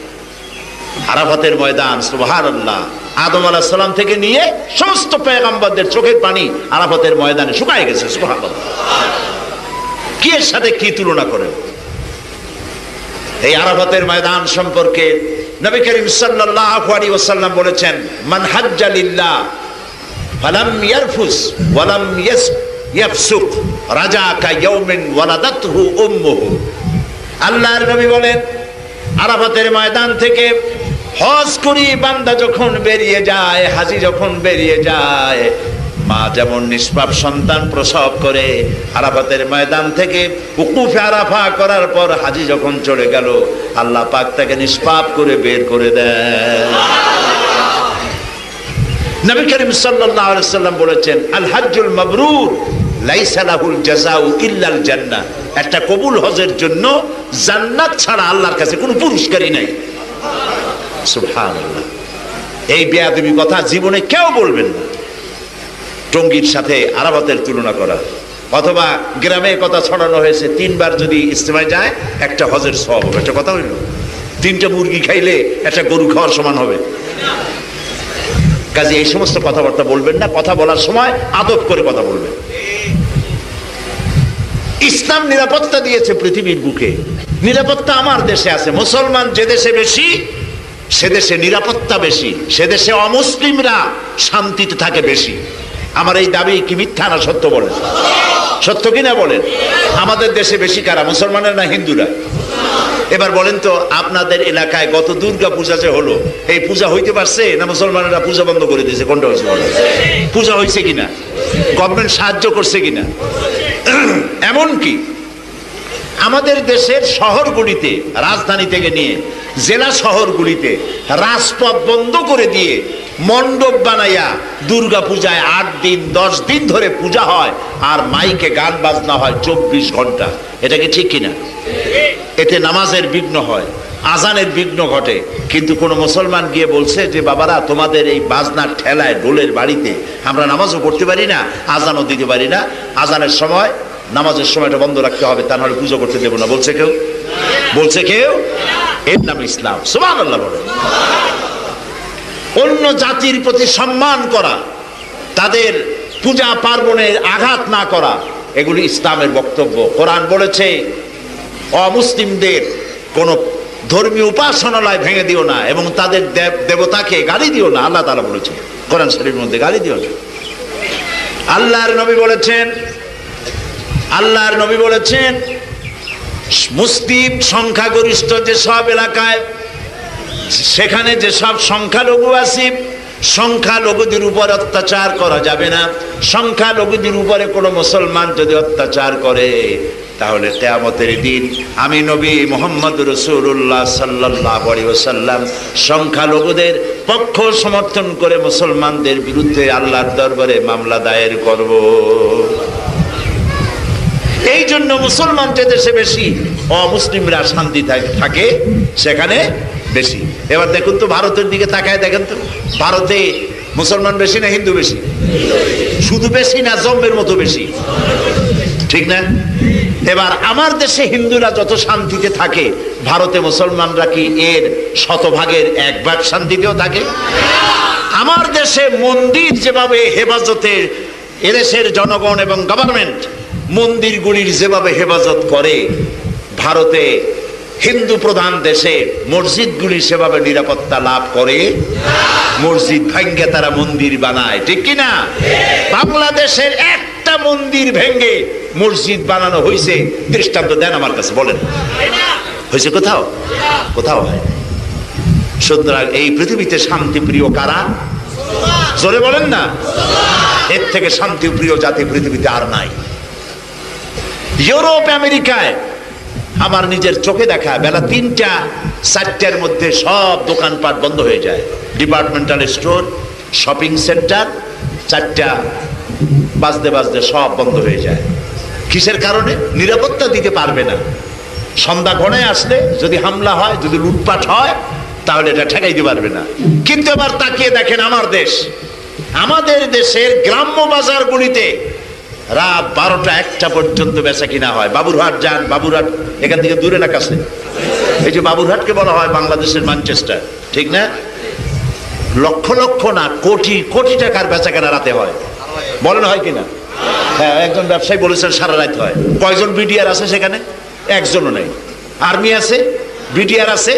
আরাফাতের ময়দান, সুবহানাল্লাহ, আদম আলাইহিস সালাম থেকে নিয়ে সমস্ত পয়গম্বরদের চোখের পানি আরাফাতের ময়দানে শুকায় গেছে। সুবহানাল্লাহ, কি এর সাথে কি তুলনা করেন? এই আরাফাতের ময়দান সম্পর্কে নবী করিম সাল্লাল্লাহু আলাইহি ওয়াসাল্লাম বলেছেন, মান হাজ্জা লিল্লাহ ফালাম ইয়ারফুস ওয়ালাম ইয়াফসুক রাজাকা ইয়াউমিন ওয়ালাদাতহু উম্মুহু। আল্লাহর নবী বলেন, আরাফাতের ময়দান থেকে হজ করি বান্দা যখন বেরিয়ে যায়, হাজী যখন বেরিয়ে যায়, মা যেমন নিষ্পাপ সন্তান প্রসব করে, আরাফাতের ময়দান থেকে উকুফে আরাফা করার পর হাজী যখন চলে গেল, আল্লাহ পাক তাকে নিষ্পাপ করে বের করে দেন। নবী করিম সাল্লাল্লাহু আলাইহি ওয়াসাল্লাম বলেছেন, আল হাজ্জুল মাবরুর লাইসা লাহুল জাযাউ ইল্লাল জান্নাহ। একটা কবুল হজের জন্য জান্নাত ছাড়া আল্লাহর কাছে কোনো পুরস্কারই নাই। সুবহানাল্লাহ, এই বেয়াদবি কথা জীবনে কেউ বলবেন না। টঙ্গীর সাথে আরাফাতের তুলনা করা, অথবা গ্রামে কথা ছড়ানো হয়েছে 3 বার যদি ইজতেমায় যায় একটা হজের সওয়াব হবে। একটা কথা হইল, 3টা মুরগি খাইলে একটা গরু খাওয়ার সমান হবে। কাজে এই সমস্ত কথাবার্তা বলবেন না, কথা বলার সময় আদব করে কথা বলবেন। ইসলাম নিরাপত্তা দিয়েছে পৃথিবীর বুকে। নিরাপত্তা আমার দেশে আছে। মুসলমান যে দেশে বেশি, সে দেশে নিরাপত্তা বেশি, সে দেশে অমুসলিমরা শান্তিতে থাকে বেশি। আমার এই দাবি কি মিথ্যা না সত্য বলেন? সত্য কিনা বলেন? আমাদের দেশে বেশি কারা, মুসলমানের না হিন্দুরা? এবার বলেন তো, আপনাদের এলাকায় গত দুর্গা পূজা যে হলো, এই পূজা হইতে পারছে না মুসলমানেরা পূজা বন্ধ করে দিয়েছে? কোনটা হচ্ছে? পূজা হয়েছে কিনা? গভর্নমেন্ট সাহায্য করছে কিনা? এমনকি আমাদের দেশের শহরগুলিতে, রাজধানী থেকে নিয়ে জেলা শহরগুলিতে রাজপথ বন্ধ করে দিয়ে মণ্ডপ বানাইয়া দুর্গা পূজায় 8 দিন 10 দিন ধরে পূজা হয়, আর মাইকে গান বাজনা হয় 24 ঘন্টা। এটা কি ঠিক কিনা? এতে নামাজের বিঘ্ন হয়, আজানের বিঘ্ন ঘটে। কিন্তু কোন মুসলমান গিয়ে বলছে যে বাবারা, তোমাদের এই বাজনার ঠেলায় ডোলের বাড়িতে আমরা নামাজও পড়তে পারি না, আজানও দিতে পারি না, আজানের সময় নামাজের সময়টা বন্ধ রাখতে হবে, তা নাহলে পুজো করতে দেবো না, বলছে কেউ? বলছে কেউ? এর নাম ইসলাম। সুবহানাল্লাহ বলেন। অন্য জাতির প্রতি সম্মান করা, তাদের পূজা পার্বণের আঘাত না করা, এগুলি ইসলামের বক্তব্য। কোরআন বলেছে অমুসলিমদের কোন ধর্মীয় উপাসনালয় ভেঙে দিও না এবং তাদের দেবতাকে গালি দিও না। আল্লাহ তাআলা বলেছেন কোরআন শরীফের মধ্যে, গালি দিও না। আল্লাহর নবী বলেছেন মুসলিম সংখ্যাগরিষ্ঠ যেসব এলাকায়, সেখানে যেসব সংখ্যালঘু আছে, সংখ্যালঘুদের উপর অত্যাচার করা যাবে না। সংখ্যালঘুদের উপরে কোনো মুসলমান যদি অত্যাচার করে, তাহলে কিয়ামতের দিন আমি নবী মুহাম্মদ রাসূলুল্লাহ সাল্লাল্লাহু আলাইহি ওয়াসাল্লাম সংখ্যালঘুদের পক্ষ সমর্থন করে মুসলমানদের বিরুদ্ধে আল্লাহর দরবারে মামলা দায়ের করব। এই জন্য মুসলমান যে দেশে বেশি, অমুসলিমরা শান্তি থাকে সেখানে বেশি। এবার দেখুন তো, ভারতের দিকে তাকায় দেখেন তো, ভারতে মুসলমান বেশি না হিন্দু বেশি? শুধু বেশি না, জম্বের মতো বেশি, ঠিক না? এবার আমার দেশে হিন্দুরা যত শান্তিতে থাকে, ভারতে মুসলমানরা কি এর শতভাগের 1 ভাগ শান্তিতেও থাকে? আমার দেশে মন্দির যেভাবে হেফাজতে, এদেশের জনগণ এবং গভর্নমেন্ট মন্দিরগুলির যেভাবে হেফাজত করে, ভারতে হিন্দু প্রধান দেশে মসজিদগুলি সেভাবে নিরাপত্তা লাভ করে? মসজিদ ভাঙ্গে তারা মন্দির বানায়, ঠিক কিনা? বাংলাদেশের একটা মন্দির ভেঙ্গে মসজিদ বানানো হয়েছে, দৃষ্টান্ত দেন আমার কাছে, বলেন হয়েছে কোথাও? কোথাও হয়। সুতরাং এই পৃথিবীতে শান্তিপ্রিয় কারা? জোরে বলেন না। এর থেকে শান্তিপ্রিয় জাতি পৃথিবীতে আর নাই। ইউরোপ আমেরিকায় আমার নিজের চোখে দেখা, বেলা 3টা 4টার মধ্যে সব দোকানপাট বন্ধ হয়ে যায়। ডিপার্টমেন্টাল স্টোর, শপিং সেন্টার 4টা বাজতে বাজতে সব বন্ধ হয়ে যায়। কিসের কারণে? নিরাপত্তা দিতে পারবে না। সন্ধ্যা ঘনায় আসলে যদি হামলা হয়, যদি লুটপাট হয়, তাহলে এটা ঠেকাইতে পারবে না। কিন্তু এবার তাকিয়ে দেখেন আমার দেশ, আমাদের দেশের গ্রাম্য বাজারগুলিতে রাত 12টা 1টা পর্যন্ত বেচা কিনা হয়। বাবুরহাট যান, বাবুরহাট এখান থেকে দূরে না কাছে? এই যে বাবুরহাটকে বলা হয় বাংলাদেশের ম্যানচেস্টার, ঠিক না? লক্ষ লক্ষ না, কোটি কোটি টাকার বেচা কেনা রাতে হয়, বলেন হয় কিনা? হ্যাঁ, একজন ব্যবসায়ী বলেছেন সারা রাত হয়। কয়জন বিডিআর আছে সেখানে? একজনও নেই। আর্মি আছে, বিডিআর আছে,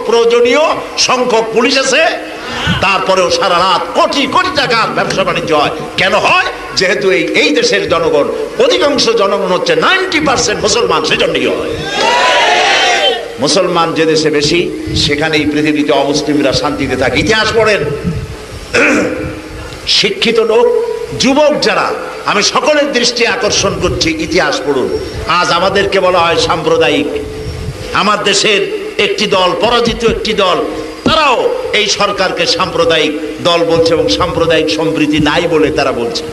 প্রয়োজনীয় সংখ্যক পুলিশ আছে, তারপরেও সারা রাত কোটি কোটি টাকার ব্যবসা বাণিজ্য হয়। কেন হয়? যেহেতু এই দেশের জনগণ, অধিকাংশ জনগণ হচ্ছে 90% মুসলমান, সেজন্যই হয়। মুসলমান যে দেশে বেশি, সেখানেই পৃথিবীতে অমুসলিমরা শান্তিতে থাকে। ইতিহাস পড়েন, শিক্ষিত লোক, যুবক যারা, আমি সকলের দৃষ্টি আকর্ষণ করছি, ইতিহাস পড়ুন। আজ আমাদেরকে বলা হয় সাম্প্রদায়িক। আমার দেশের একটি দল, পরাজিত একটি দল, তারাও এই সরকারকে সাম্প্রদায়িক দল বলছে এবং সাম্প্রদায়িক সম্প্রীতি নাই বলে তারা বলছে।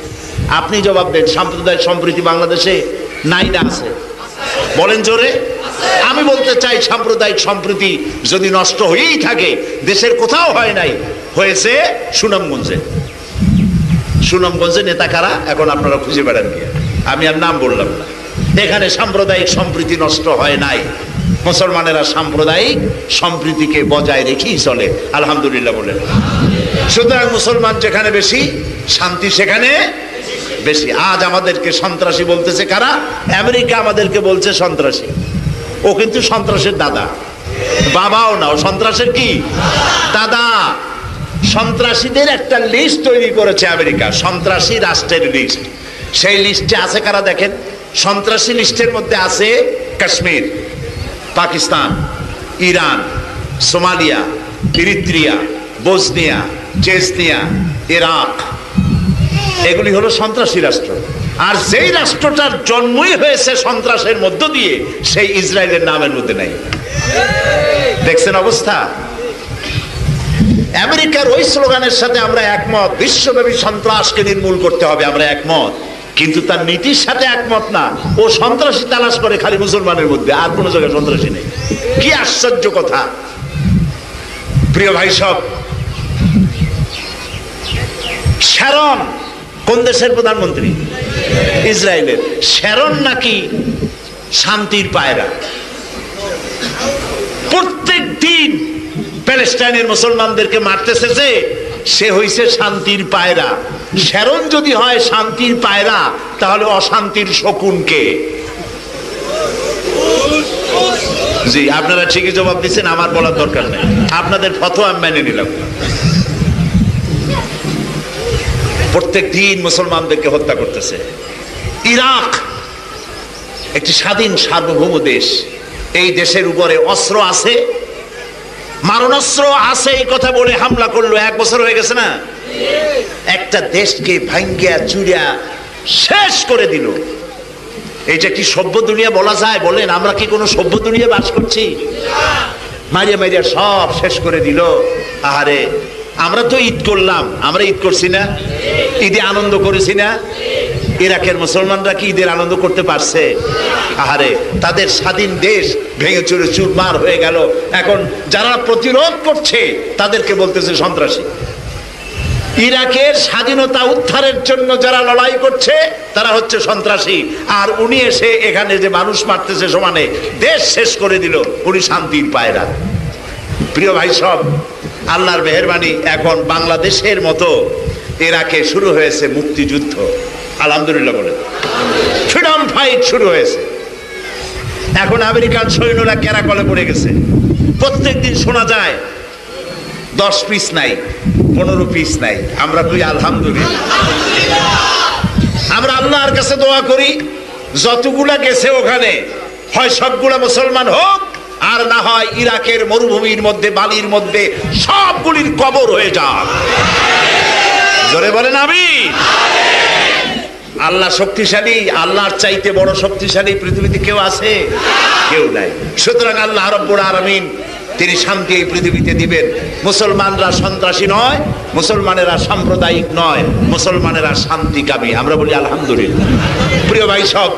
আপনি জবাব দেন, সাম্প্রদায়িক সম্প্রীতি বাংলাদেশে নাই না আছে? বলেন জোরে। আমি বলতে চাই, সাম্প্রদায়িক সম্প্রীতি যদি নষ্ট হয়েই থাকে, দেশের কোথাও হয় নাই, হয়েছে সুনামগঞ্জে। সুনামগঞ্জে নেতা কারা এখন আপনারা খুঁজে বেড়ান গিয়ে, আমি আর নাম বললাম না। এখানে সাম্প্রদায়িক সম্প্রীতি নষ্ট হয় নাই। মুসলমানেরা সাম্প্রদায়িক সম্প্রীতিকে বজায় রেখেই চলে, আলহামদুলিল্লাহ বলেন। সুতরাং মুসলমান যেখানে বেশি, শান্তি সেখানে বেশি। আজ আমাদেরকে সন্ত্রাসী বলতেছে কারা? আমেরিকা আমাদেরকে বলছে সন্ত্রাসী। ও কিন্তু সন্ত্রাসের দাদা, বাবাও না, ও সন্ত্রাসের কি দাদা। সন্ত্রাসীদের একটা লিস্ট তৈরি করেছে আমেরিকা, সন্ত্রাসী রাষ্ট্রের লিস্ট। সেই লিস্টে আছে কারা দেখেন? সন্ত্রাসী লিস্টের মধ্যে আছে Kashmir, Pakistan, Iran, Somalia, Eritrea, Bosnia, Chechnya, Iraq, এগুলি হলো সন্ত্রাসী রাষ্ট্র। আর যেই রাষ্ট্রটার জন্মই হয়েছে সন্ত্রাসের মধ্য দিয়ে, সেই ইসরায়েলের নামের মধ্যে নাই। দেখছেন অবস্থা? আমেরিকার ওই স্লোগানের সাথে আমরা একমত, বিশ্বব্যাপী সন্ত্রাসকে নির্মূল করতে হবে, আমরা একমত, কিন্তু তার নীতির সাথে একমত না। ও সন্ত্রাসী তালাশ করে খালি মুসলমানের মধ্যে, আর কোনো জায়গায় সন্ত্রাসী নেই। কি আশ্চর্য কথা! প্রিয় ভাই সব, শ্যারন কোন দেশের প্রধানমন্ত্রী? ইসরায়েলের। শ্যারন নাকি শান্তির পায়রা। প্রত্যেক দিন প্যালেস্টাইনের মুসলমানদেরকে মারতেছে যে সে হইছে শান্তির পায়রা। শ্যারন যদি হয় শান্তির পায়রা, তাহলে অশান্তির শকুন কে? জি, আপনারা ঠিকই জবাব দিচ্ছেন, আমার বলার দরকার নেই, আপনাদের ফতোয়া আমি মেনে নিলাম। প্রত্যেক দিন মুসলমানদেরকে হত্যা করতেছে। ইরাক একটি স্বাধীন সার্বভৌম দেশ, এই দেশের উপরে অস্ত্র আছে, মারণাস্ত্র আছে, এই কথা বলে হামলা করলো। 1 বছর হয়ে গেছে না? একটা দেশকে ভাঙ্গিয়া চুরিয়া শেষ করে দিল। এইটা কি সভ্য দুনিয়া বলা যায়? বলেন, আমরা কি কোনো সভ্য দুনিয়া বাস করছি? মারিয়া মারিয়া সব শেষ করে দিল। আহারে, আমরা তো ঈদ করলাম, আমরা ঈদ করছি না? ঈদে আনন্দ করেছি না? ইরাকের মুসলমানরা কি ঈদের আনন্দ করতে পারছে? আহারে, তাদের স্বাধীন দেশ ভেঙে চুরে চুরমার হয়ে গেল। এখন যারা প্রতিরোধ করছে তাদেরকে বলতেছে সন্ত্রাসী। ইরাকের স্বাধীনতা উদ্ধারের জন্য যারা লড়াই করছে তারা হচ্ছে সন্ত্রাসী। আর উনি এসে এখানে যে মানুষ মারতেছে সমানে, দেশ শেষ করে দিল, উনি শান্তির পায়রা। প্রিয় ভাই সব, আল্লাহর মেহেরবানি, এখন বাংলাদেশের মতো ইরাকে শুরু হয়েছে মুক্তিযুদ্ধ। আলহামদুলিল্লাহ বলে, ফ্রিডম ফাইট শুরু হয়েছে। এখন আমেরিকান সৈন্যরা ক্যারাকলে পড়ে গেছে। প্রত্যেক দিন শোনা যায় 10 পিস নাই, 15 পিস নাই। আমরা কই আলহামদুলিল্লাহ। আমরা আল্লাহর কাছে দোয়া করি, যতগুলা গেছে ওখানে হয় সবগুলা মুসলমান হোক, আর না হয় ইরাকের মরুভূমির মধ্যে, বালির মধ্যে সবগুলির কবর হয়ে যাক। জোরে বলেন আমিন। আল্লাহ শক্তিশালী, আল্লাহর চাইতে বড় শক্তিশালী পৃথিবীতে কেউ আছে? কেউ নাই। সুতরাং আল্লাহ রাব্বুল আলামিন তিনি শান্তি এই পৃথিবীতে দিবেন। মুসলমানরা সন্ত্রাসী নয়, মুসলমানেরা সাম্প্রদায়িক নয়, মুসলমানেরা শান্তিকামী। আমরা বলি আলহামদুলিল্লাহ। প্রিয় ভাই সব,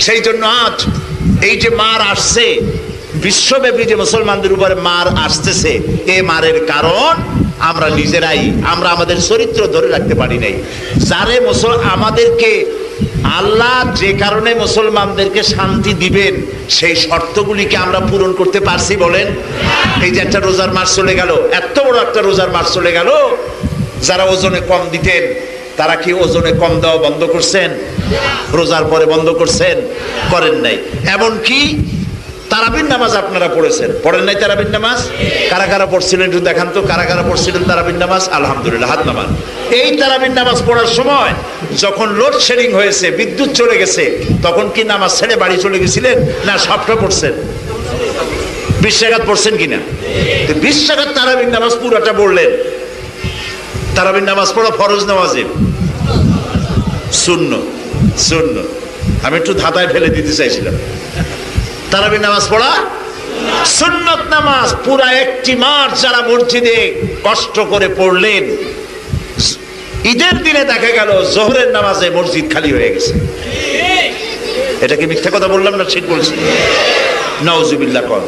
সেই জন্য আজ এই যে মার আসছে, বিশ্বব্যাপী যে মুসলমানদের উপরে মার আসতেছে, এ মারের কারণ আমরা নিজেরাই। আমরা আমাদের চরিত্র ধরে রাখতে পারি নাই। যারে আমাদেরকে আল্লাহ যে কারণে মুসলমানদেরকে শান্তি দিবেন, সেই শর্তগুলিকে আমরা পূরণ করতে পারছি? বলেন। এই যে একটা রোজার মাস চলে গেল, এত বড় একটা রোজার মাস চলে গেল, যারা ওজনে কম দিতেন তারা কি ওজনে কম দেওয়া বন্ধ করছেন? রোজার পরে বন্ধ করছেন? করেন নাই। এমনকি তারাবির নামাজ আপনারা পড়েছেন, পড়েন নাই তারাবির নামাজ? কারা কারা পড়ছিলেন একটু দেখান তো, কারা কারা পড়ছিলেন তারাবির নামাজ? আলহামদুলিল্লাহ, হাত নামান। এই তারাবির নামাজ পড়ার সময় যখন লোডশেডিং হয়েছে, বিদ্যুৎ চলে গেছে, তখন কি নামাজ ছেড়ে বাড়ি চলে গেছিলেন, না সবটা পড়ছেন? 20 রাকাত পড়ছেন কিনা? 20 রাকাত তারাবির নামাজ পুরোটা পড়লেন। তারাবির নামাজ পড়া ফরজ না ওয়াজিব? সুন্নত। সুন্নত। আমি একটু ধাঁধায় ফেলে দিতে চাইছিলাম। তারাবির নামাজ পড়া সুন্নত নামাজ। পুরা একটি মাস যারা মসজিদে কষ্ট করে পড়লেন, ঈদের দিনে দেখা গেল জোহরের নামাজে মসজিদ খালি হয়ে গেছে। এটা কি মিথ্যা কথা বললাম না ঠিক বলছি? নাউজুবিল্লাহ। কর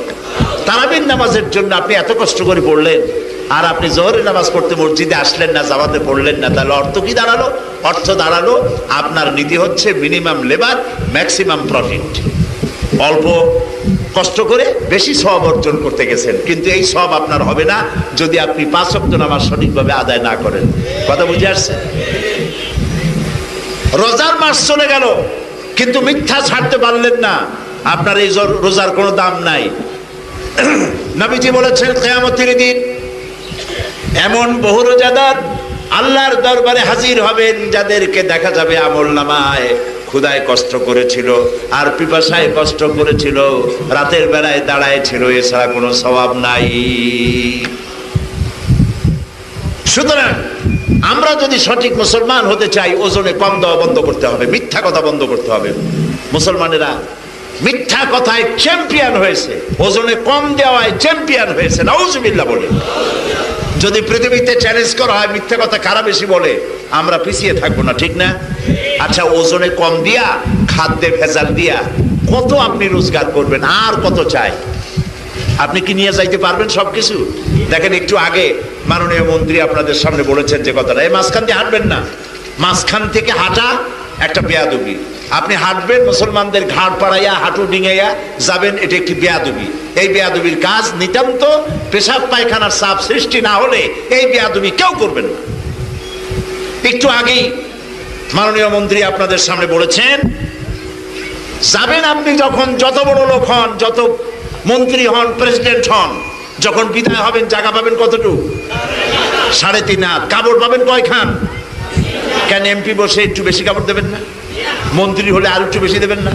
তারাবির নামাজের জন্য আপনি এত কষ্ট করে পড়লেন, আর আপনি জোহরের নামাজ পড়তে মসজিদে আসলেন না, জামাতে পড়লেন না, তাহলে অর্থ কি দাঁড়ালো? অর্থ দাঁড়ালো আপনার নীতি হচ্ছে মিনিমাম লেবার ম্যাক্সিমাম প্রফিট। অল্প কষ্ট করে বেশি সওয়াব অর্জন করতে গেছেন, কিন্তু এই সওয়াব আপনার হবে না যদি আপনি 5 ওয়াক্ত নামাজ সঠিকভাবে আদায় না করেন। কথা বুঝে আসছে? রোজার মাস চলে গেল, কিন্তু মিথ্যা ছাড়তে পারলেন না, আপনার এই রোজার কোনো দাম নাই। নবীজি বলেছেন কিয়ামতের দিন এমন বহু রোজাদার আল্লাহর দরবারে হাজির হবেন যাদেরকে দেখা যাবে আমলনামায় ক্ষুধায় কষ্ট করেছিল আর পিপাসায় কষ্ট করেছিল, রাতের বেলায় দাঁড়ায় ছিল, এছাড়া কোনো সওয়াব নাই। সুতরাং আমরা যদি সঠিক মুসলমান হতে চাই, ওজনে কম দেওয়া বন্ধ করতে হবে, মিথ্যা কথা বন্ধ করতে হবে। মুসলমানেরা মিথ্যা কথায় চ্যাম্পিয়ন হয়েছে, ওজনে কম দেওয়ায় চ্যাম্পিয়ন হয়েছে, নাউজুবিল্লাহ বলে। যদি পৃথিবীতে চ্যালেঞ্জ করা হয় মিথ্যা কথা কারা বেশি বলে, আমরা পিছিয়ে থাকবো না, ঠিক না? আচ্ছা, ওজনে কম দিয়া, খাদ্যে ভেজাল দিয়া কত আপনি রোজগার করবেন? আর কত চাই? আপনি কি নিয়ে যাইতে পারবেন সবকিছু? দেখেন, একটু আগে মাননীয় মন্ত্রী আপনাদের সামনে বলেছেন যে কথাটা, এই মাঝখান দিয়ে হাঁটবেন না, মাঝখান থেকে হাঁটা একটা বেয়াদবি। আপনি হাঁটবেন, মুসলমানদের ঘাড় পাড়াইয়া হাঁটু ডিঙাইয়া যাবেন, এটা একটি বেয়াদবি। এই বেয়াদবির কাজ নিতান্ত পেশাব পায়খানার চাপ সৃষ্টি না হলে এই বেয়াদবি কেউ করবেন না। একটু আগেই মাননীয় মন্ত্রী আপনাদের সামনে বলেছেন, যাবেন আপনি যখন, যত বড় লোক হন, যত মন্ত্রী হন, প্রেসিডেন্ট হন, যখন বিদায় হবেন জায়গা পাবেন কতটুকু? 3.5 হাত। কাপড় পাবেন কয়খান? কেন এমপি বসে একটু বেশি কাপড় দেবেন না? মন্ত্রী হলে আর একটু বেশি দেবেন না?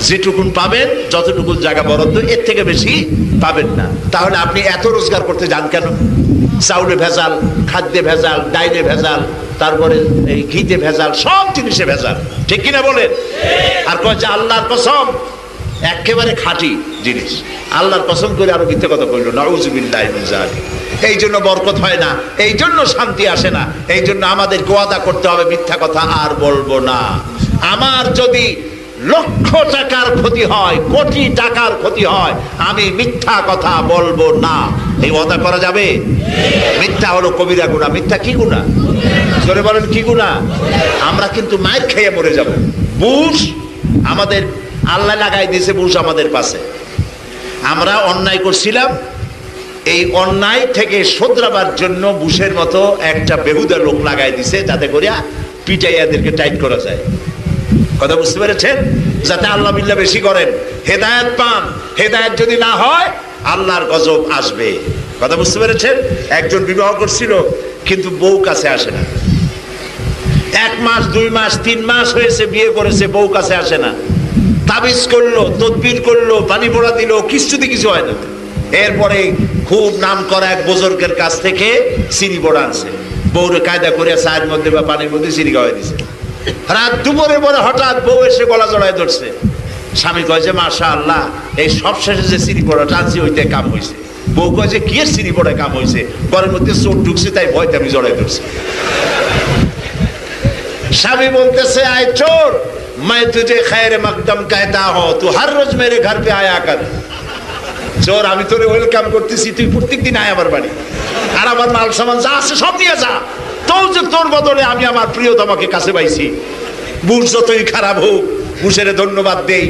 যেটুকুন পাবেন, যতটুকু জায়গা বরাদ্দ, এর থেকে বেশি পাবেন না। তাহলে আপনি এত রোজগার করতে যান কেন? চাউলে ভেজাল, খাদ্যে ভেজাল, ডাইলে ভেজাল, তারপরে এই ঘিতে ভেজাল, সব জিনিসে ভেজাল, ঠিক কিনা বলেন? আর কয় যে আল্লাহর কসম, একেবারে খাঁটি জিনিস, আল্লাহর কসম করে আরো মিথ্যে কথা কইল, নাউজুবিল্লাহ মিন যালিক। এই জন্য বরকত হয় না, এই জন্য শান্তি আসে না, এই জন্য আমাদের ওয়াদা করতে হবে মিথ্যা কথা আর বলবো না। আমার যদি লক্ষ টাকার ক্ষতি হয়, কোটি টাকার ক্ষতি হয়, আমি মিথ্যা কথা বলবো না, এই ওয়াদা করা যাবে? মিথ্যা হলো কবিরা গুনাহ। মিথ্যা কি গুনাহ? জোরে বলেন, কি গুনাহ? আমরা কিন্তু মাইর খেয়ে মরে যাব। বুশ আমাদের আল্লাহ লাগাই দিয়েছে, বুশ আমাদের পাশে। আমরা অন্যায় করছিলাম, এই অন্যায় থেকে শোধরাবার জন্য বুশের মতো একটা বেহুদা লোক লাগাই দিছে, যাতে করে পিটাইয়াদেরকে টাইট করা যায়। কথা বুঝতে পেরেছেন? যাতে আল্লাহ বিল্লাহ বেশি করেন, হেদায়েত পান। হেদায়েত যদি না হয় আল্লাহর গজব আসবে। কথা বুঝতে পেরেছেন? একজন বিবাহ করছিল, কিন্তু বউ কাছে আসে না। 1 মাস, 2 মাস, 3 মাস হয়েছে বিয়ে করেছে, বউ কাছে আসে না। তাবিজ করলো, তদবির করলো, পানি পড়া দিল, কিছুতে কিছু হয় না। এরপরে খুব নাম করা এক বুজুর্গের কাছ থেকে চিনি পড়া আনছে, বউরে কায়দা করে চায়ের মধ্যে বা পানির মধ্যে চিনি খাওয়াই দিছে। রাত দুপুরে পরে হঠাৎ বউ এসে গলা জড়ায় ধরছে। স্বামী কয় যে মাশাআল্লাহ, এই সব শেষে যে চিনি পড়াটা আনছি ওইতে কাম হয়েছে। বউ কয় যে কি চিনি পড়ায় কাম হয়েছে? ঘরের মধ্যে চোট ঢুকছে, তাই ভয়তে আমি জড়াই ধরছি। স্বামী বলতেছে, আয় চোর, मैं तुझे खैर मकदम कहता हूं, तू हर रोज मेरे घर पे आया कर। চোর, আমি তোরে ওয়েলকাম করতেছি, তুই প্রত্যেকদিন আয় আমার বাড়ি, আর আমার মাল সামান যা আছে সব নিয়ে যা। তোর বদলে আমি আমার প্রিয়তমাকে কাছে পাইছি। বুশ যতই খারাপ হোক, বুশের ধন্যবাদ দেই।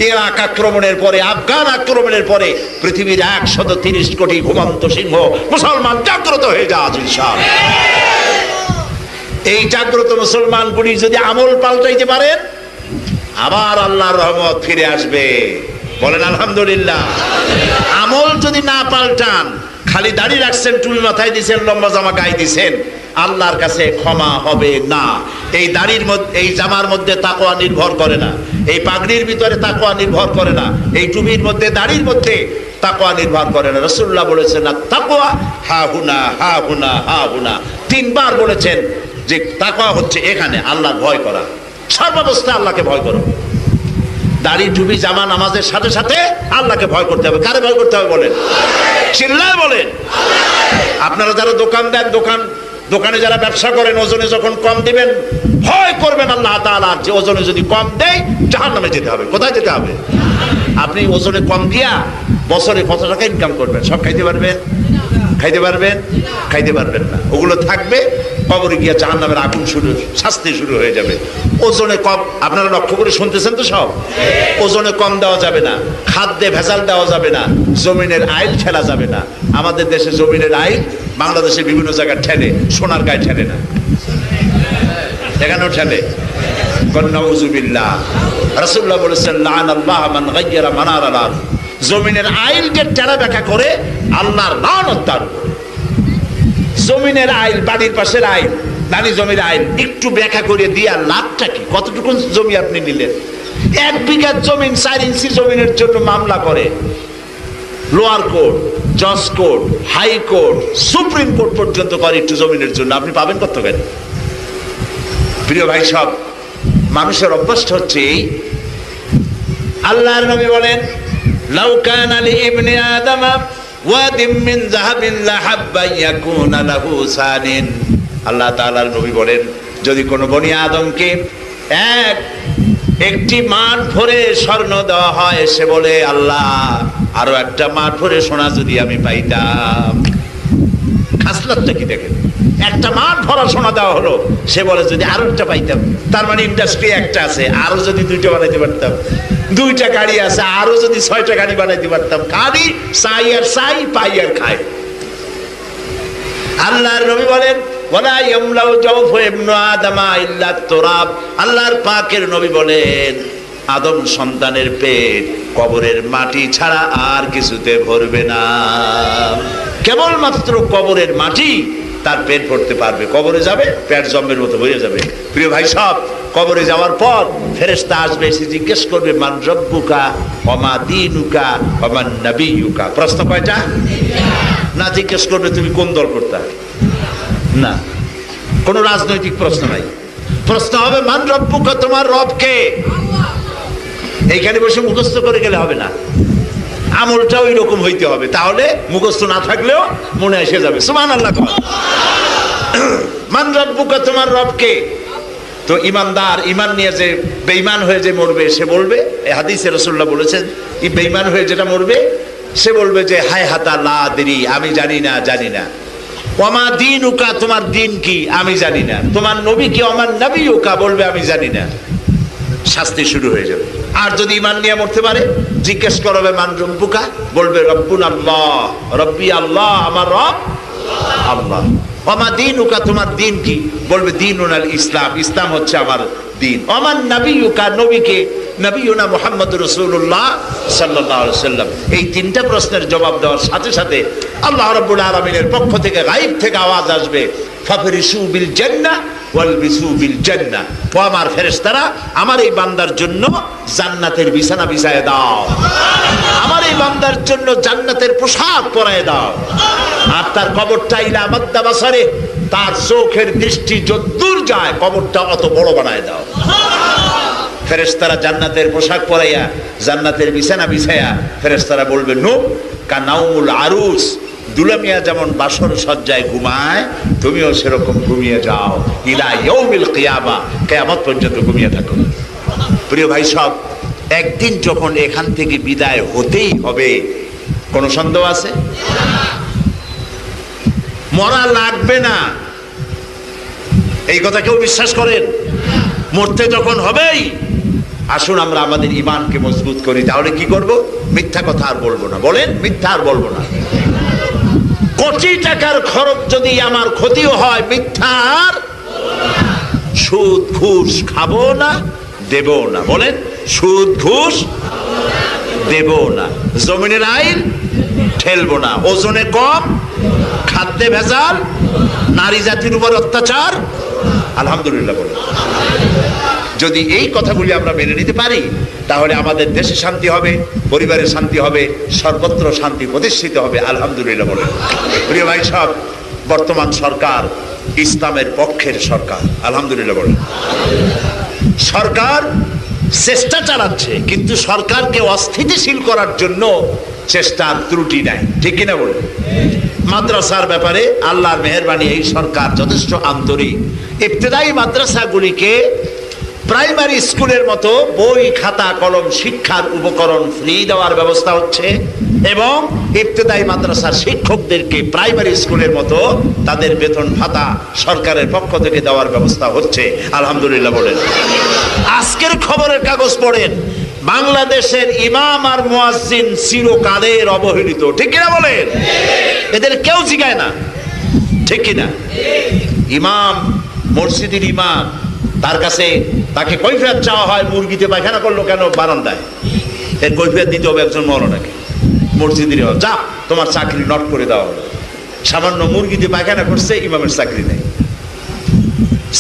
ইরাক আক্রমণের পরে, আফগান আক্রমণের পরে পৃথিবীর 130 কোটি ঘুমন্ত সিংহ মুসলমান জাগ্রত হয়ে যা ইনশাআল্লাহ। এই জাগ্রত মুসলমানগুলি যদি আমল পাল্টাইতে পারেন, আবার আল্লাহর রহমত ফিরে আসবে। বলেন আলহামদুলিল্লাহ। আমল যদি না পাল্টান, খালি দাড়ি রাখছেন, টুল মাথায় দিছেন, লম্বা জামা গায়ে দিছেন, আল্লাহর কাছে ক্ষমা হবে না। এই দাড়ির মধ্যে, এই জামার মধ্যে তাকওয়া নির্ভর করে না, এই পাগড়ির ভিতরে তাকওয়া নির্ভর করে না, এই টুপির মধ্যে, দাড়ির মধ্যে তাকওয়া নির্ভর করে না। রাসূলুল্লাহ বলেছেন, না তাকওয়া হা হুনা হা হুনা হা হুনা, 3 বার বলেছেন যে তাকওয়া হচ্ছে এখানে, আল্লাহর ভয় করা। সর্বাবস্থায় আল্লাহকে ভয় করো। দাড়ি, টুপি, জামা, নামাজের সাথে সাথে আল্লাহকে ভয় করতে হবে। কারে ভয় করতে হবে বলেন? চিল্লায় বলেন। আপনারা যারা দোকান দেন, দোকানে যারা ব্যবসা করেন, ওজনে যখন কম দিবেন, ভয় করবেন আল্লাহ তাআলার, যে ওজনে যদি কম দেয় জাহান্নামে যেতে হবে। কোথায় যেতে হবে? আপনি ওজনে কম দিয়া বছরে কত টাকা ইনকাম করবেন? সব খাইতে পারবেন? খাইতে পারবেন? খাইতে পারবেন না। ওগুলো থাকবে, কবরে গিয়ে জাহান্নামের আগুন শাস্তি শুরু হয়ে যাবে। ওজনে কম, আপনারা লক্ষ্য করে শুনতেছেন তো সব। ওজনে কম দেওয়া যাবে না, খাদ্যে ভেজাল দেওয়া যাবে না, জমিনের আইল ঠেলা যাবে না। আমাদের দেশে জমিনের আইল বাংলাদেশের বিভিন্ন জায়গায় ঠেলে, সোনার গায়ে ঠেলে না, এখানেও ঠেলে। নাউযুবিল্লাহ। রাসূলুল্লাহ বলেছেন, লাআনাল্লাহ মান গায়্যারা মানারাল আরদ। জমিনের আইলকে টেরা ব্যাখ্যা করে আল্লাহর লানত তার উপর। জমিনের আইল, বাড়ির পাশের আইল, দানি জমির আইন একটু ব্যাখ্যা করে দিয়া লাভটা কি? কতটুকু জমি আপনি নিলেন? 1 বিঘা জমিন 4 ইঞ্চি জমিনের জন্য মামলা করে লোয়ার কোর্ট, জজ court, high court, supreme court পর্যন্ত করে একটু জমিনের জন্য। আপনি পাবেন কত কেন? প্রিয় ভাই সব, মানুষের অভ্যাসটা হচ্ছে এই। আল্লাহর নবী বলেন, লাউ কানা লি ইবনি আদম ওয়াদিম মিন যাহাবিন লাহাব্বা ইয়াকুনা লাহু সানিন। আল্লাহ তাআলার নবী বলেন, যদি কোনো বনি আদমকে একটি মাঠ ভরে স্বর্ণ দেওয়া হয়, সে বলে আল্লাহ আরো একটা মাঠ ভরে সোনা যদি আমি পাইতাম। খাসলাতটা কি দেখেন, একটা মাঠ ভরা সোনা দেওয়া হলো, সে বলে যদি আরো একটা পাইতাম। তার মানে ইন্ডাস্ট্রি একটা আছে, আরো যদি 2টা বানাইতে পারতাম। 2টা গাড়ি আছে, আরো যদি 6টা গাড়ি বানাইতে পারতাম। গাড়ি চাই আর চাই, পাই আর খাই। আল্লাহর নবী বলেন, ওয়ালা ইয়ামলাউ জাওফু ইবনু আদামা ইল্লা তুরাব। আল্লাহর পাকের নবী বলেন, আদম সন্তানের পেট কবরের মাটি ছাড়া আর কিছুতে ভরবে না। কেবলমাত্র কবরের মাটি তার পেট ভরতে পারবে। কবরে যাবে, পেট জম্মের মতো হয়ে যাবে। প্রিয় ভাই সব, কবরে যাওয়ার পর ফেরেশতা আসবে, এসে জিজ্ঞেস করবে, মান রব্বুকা ওয়া মা দীনুকা ওয়া মান নাবিয়ুকা। প্রশ্ন কয়টা? না জিজ্ঞেস করবে তুমি কোন দল করতা, না, কোন রাজনৈতিক প্রশ্ন নাই। প্রশ্ন হবে মান রব্বুকা, তোমার রব কে? এইখানে বসে মুখস্থ করে গেলে হবে না, আমলটা ওই রকম হইতে হবে। তাহলে মুখস্থ না থাকলেও মনে এসে যাবে। সুবহানাল্লাহ। মান রব্বুকা, তোমার রব কে? তো ইমানদার, ইমান নিয়ে যে বেঈমান হয়ে যে মরবে, সে বলবে, এই হাদিসে রাসূলুল্লাহ বলেছেন, এই বেঈমান হয়ে যেটা মরবে সে বলবে যে হায় হাতা লা আদরি, আমি জানি না, জানি না। ওয়ামা দীনুকা, তোমার দিন কি? আমি জানি না। তোমার নবী কি? ওয়ামান নাবিয়ুকা, বলবে আমি জানি না। শাস্তি শুরু হয়ে যাবে। আর যদি ইমান নিয়ে মরতে পারে, জিজ্ঞেস করবে মান রব্বুকা, বলবে রব্বুন আল্লাহ, রব্বি আল্লাহ, আমার রব আল্লাহ। ওয়ামা দীনুকা, তোমার দিন কি? বলবে দীনুনাল ইসলাম, ইসলাম হচ্ছে আমার দিন। ওয়ামান নাবিয়ুকা, নবীকে? নবিয়ুনা মুহাম্মদুর রাসূলুল্লাহ সাল্লাল্লাহু আলাইহি ওয়াসাল্লাম। এই 3টা প্রশ্নের জবাব দেওয়ার সাথে সাথে আল্লাহ রাব্বুল আলামিনের পক্ষ থেকে, গায়ব থেকে আওয়াজ আসবে, ফাফরিশু বিল জান্নাহ ওয়ালবিসু বিল জান্নাহ। ও আমার ফেরেশতারা, আমার এই বান্দার জন্য জান্নাতের বিছানা বিছায় দাও, আমার এই বান্দার জন্য জান্নাতের পোশাক পরায় দাও। আর তার কবরটা ইলা মাদ্দা বাসারে, তার চোখের দৃষ্টি যদ্দূর যায় কবরটা অত বড় বানায় দাও। ফেরেশতারা জান্নাতের পোশাক পরাইয়া, জান্নাতের বিছানা বিছাইয়া ফেরেশতারা বলবে, নূ কানাউমুল আরুস, দুলামিয়া যেমন বাসর সজ্জায় ঘুমায়, তুমিও সেরকম ঘুমিয়ে যাও, ইলা ইয়াউমিল কিয়ামা, কিয়ামত পর্যন্ত ঘুমিয়ে থাকো। প্রিয় ভাই সব, একদিন যখন এখান থেকে বিদায় হতেই হবে, কোনো সন্দেহ আছে? মরা লাগবে না, এই কথা কেউ বিশ্বাস করেন? মরতে যখন হবেই, আসুন আমরা আমাদের ইমানকে মজবুত করি। তাহলে কি করব? মিথ্যা কথা আর বলবো না। বলেন, মিথ্যা আর বলবো না। কোটি টাকার খরচ যদি আমার ক্ষতিও হয়, মিথ্যা আর, সুদ ঘুষ খাবো না, দেব না। বলেন, সুদ ঘুষ দেব না, জমিনের আইন ঠেলবো না, ওজনে কম, খাদ্যে ভেজাল, নারী জাতির উপর অত্যাচার। আলহামদুলিল্লাহ বলেন। যদি এই কথাগুলি আমরা মেনে নিতে পারি, তাহলে আমাদের দেশে শান্তি হবে, পরিবারের শান্তি হবে, সর্বত্র শান্তি প্রতিষ্ঠিত হবে। আলহামদুলিল্লাহ বলেন। প্রিয় ভাই সব, বর্তমান সরকার ইসলামের পক্ষের সরকার। আলহামদুলিল্লাহ বলেন। সরকার চেষ্টা চালাচ্ছে, কিন্তু সরকারকে অস্থিতিশীল করার জন্য চেষ্টার ত্রুটি নাই, ঠিক কিনা বলেন? মাদ্রাসার ব্যাপারে আল্লাহর মেহেরবানি, এই সরকার যথেষ্ট আন্তরিক। ইবতেদায়ী মাদ্রাসাগুলিকে প্রাইমারি স্কুলের মতো বই, খাতা, কলম, শিক্ষার উপকরণ ফ্রি দেওয়ার ব্যবস্থা হচ্ছে, এবং ইবতেদায়ী মাদ্রাসার শিক্ষকদেরকে প্রাইমারি স্কুলের মতো তাদের বেতন ভাতা সরকারের পক্ষ থেকে দেওয়ার ব্যবস্থা হচ্ছে। আলহামদুলিল্লাহ বলেন। আজকের খবরের কাগজ পড়েন, বাংলাদেশের ইমাম আর মুয়াজ্জিন চিরকালের অবহেলিত, ঠিক কিনা বলেন? এদের কেউ জিগায় না, ঠিক কিনা? ইমাম, মসজিদের ইমাম, তার কাছে তাকে কৈফিয়ত চাওয়া হয়, মুরগিতে পায়খানা করলো কেন বারান্দায়, এর কৈফিয়ত দিতে হবে একজন মৌলানাকে। মসজিদের ইমাম, যা তোমার চাকরি নট করে দেওয়া হলো, সামান্য মুরগিতে পায়খানা করছে, ইমামের চাকরি নেই।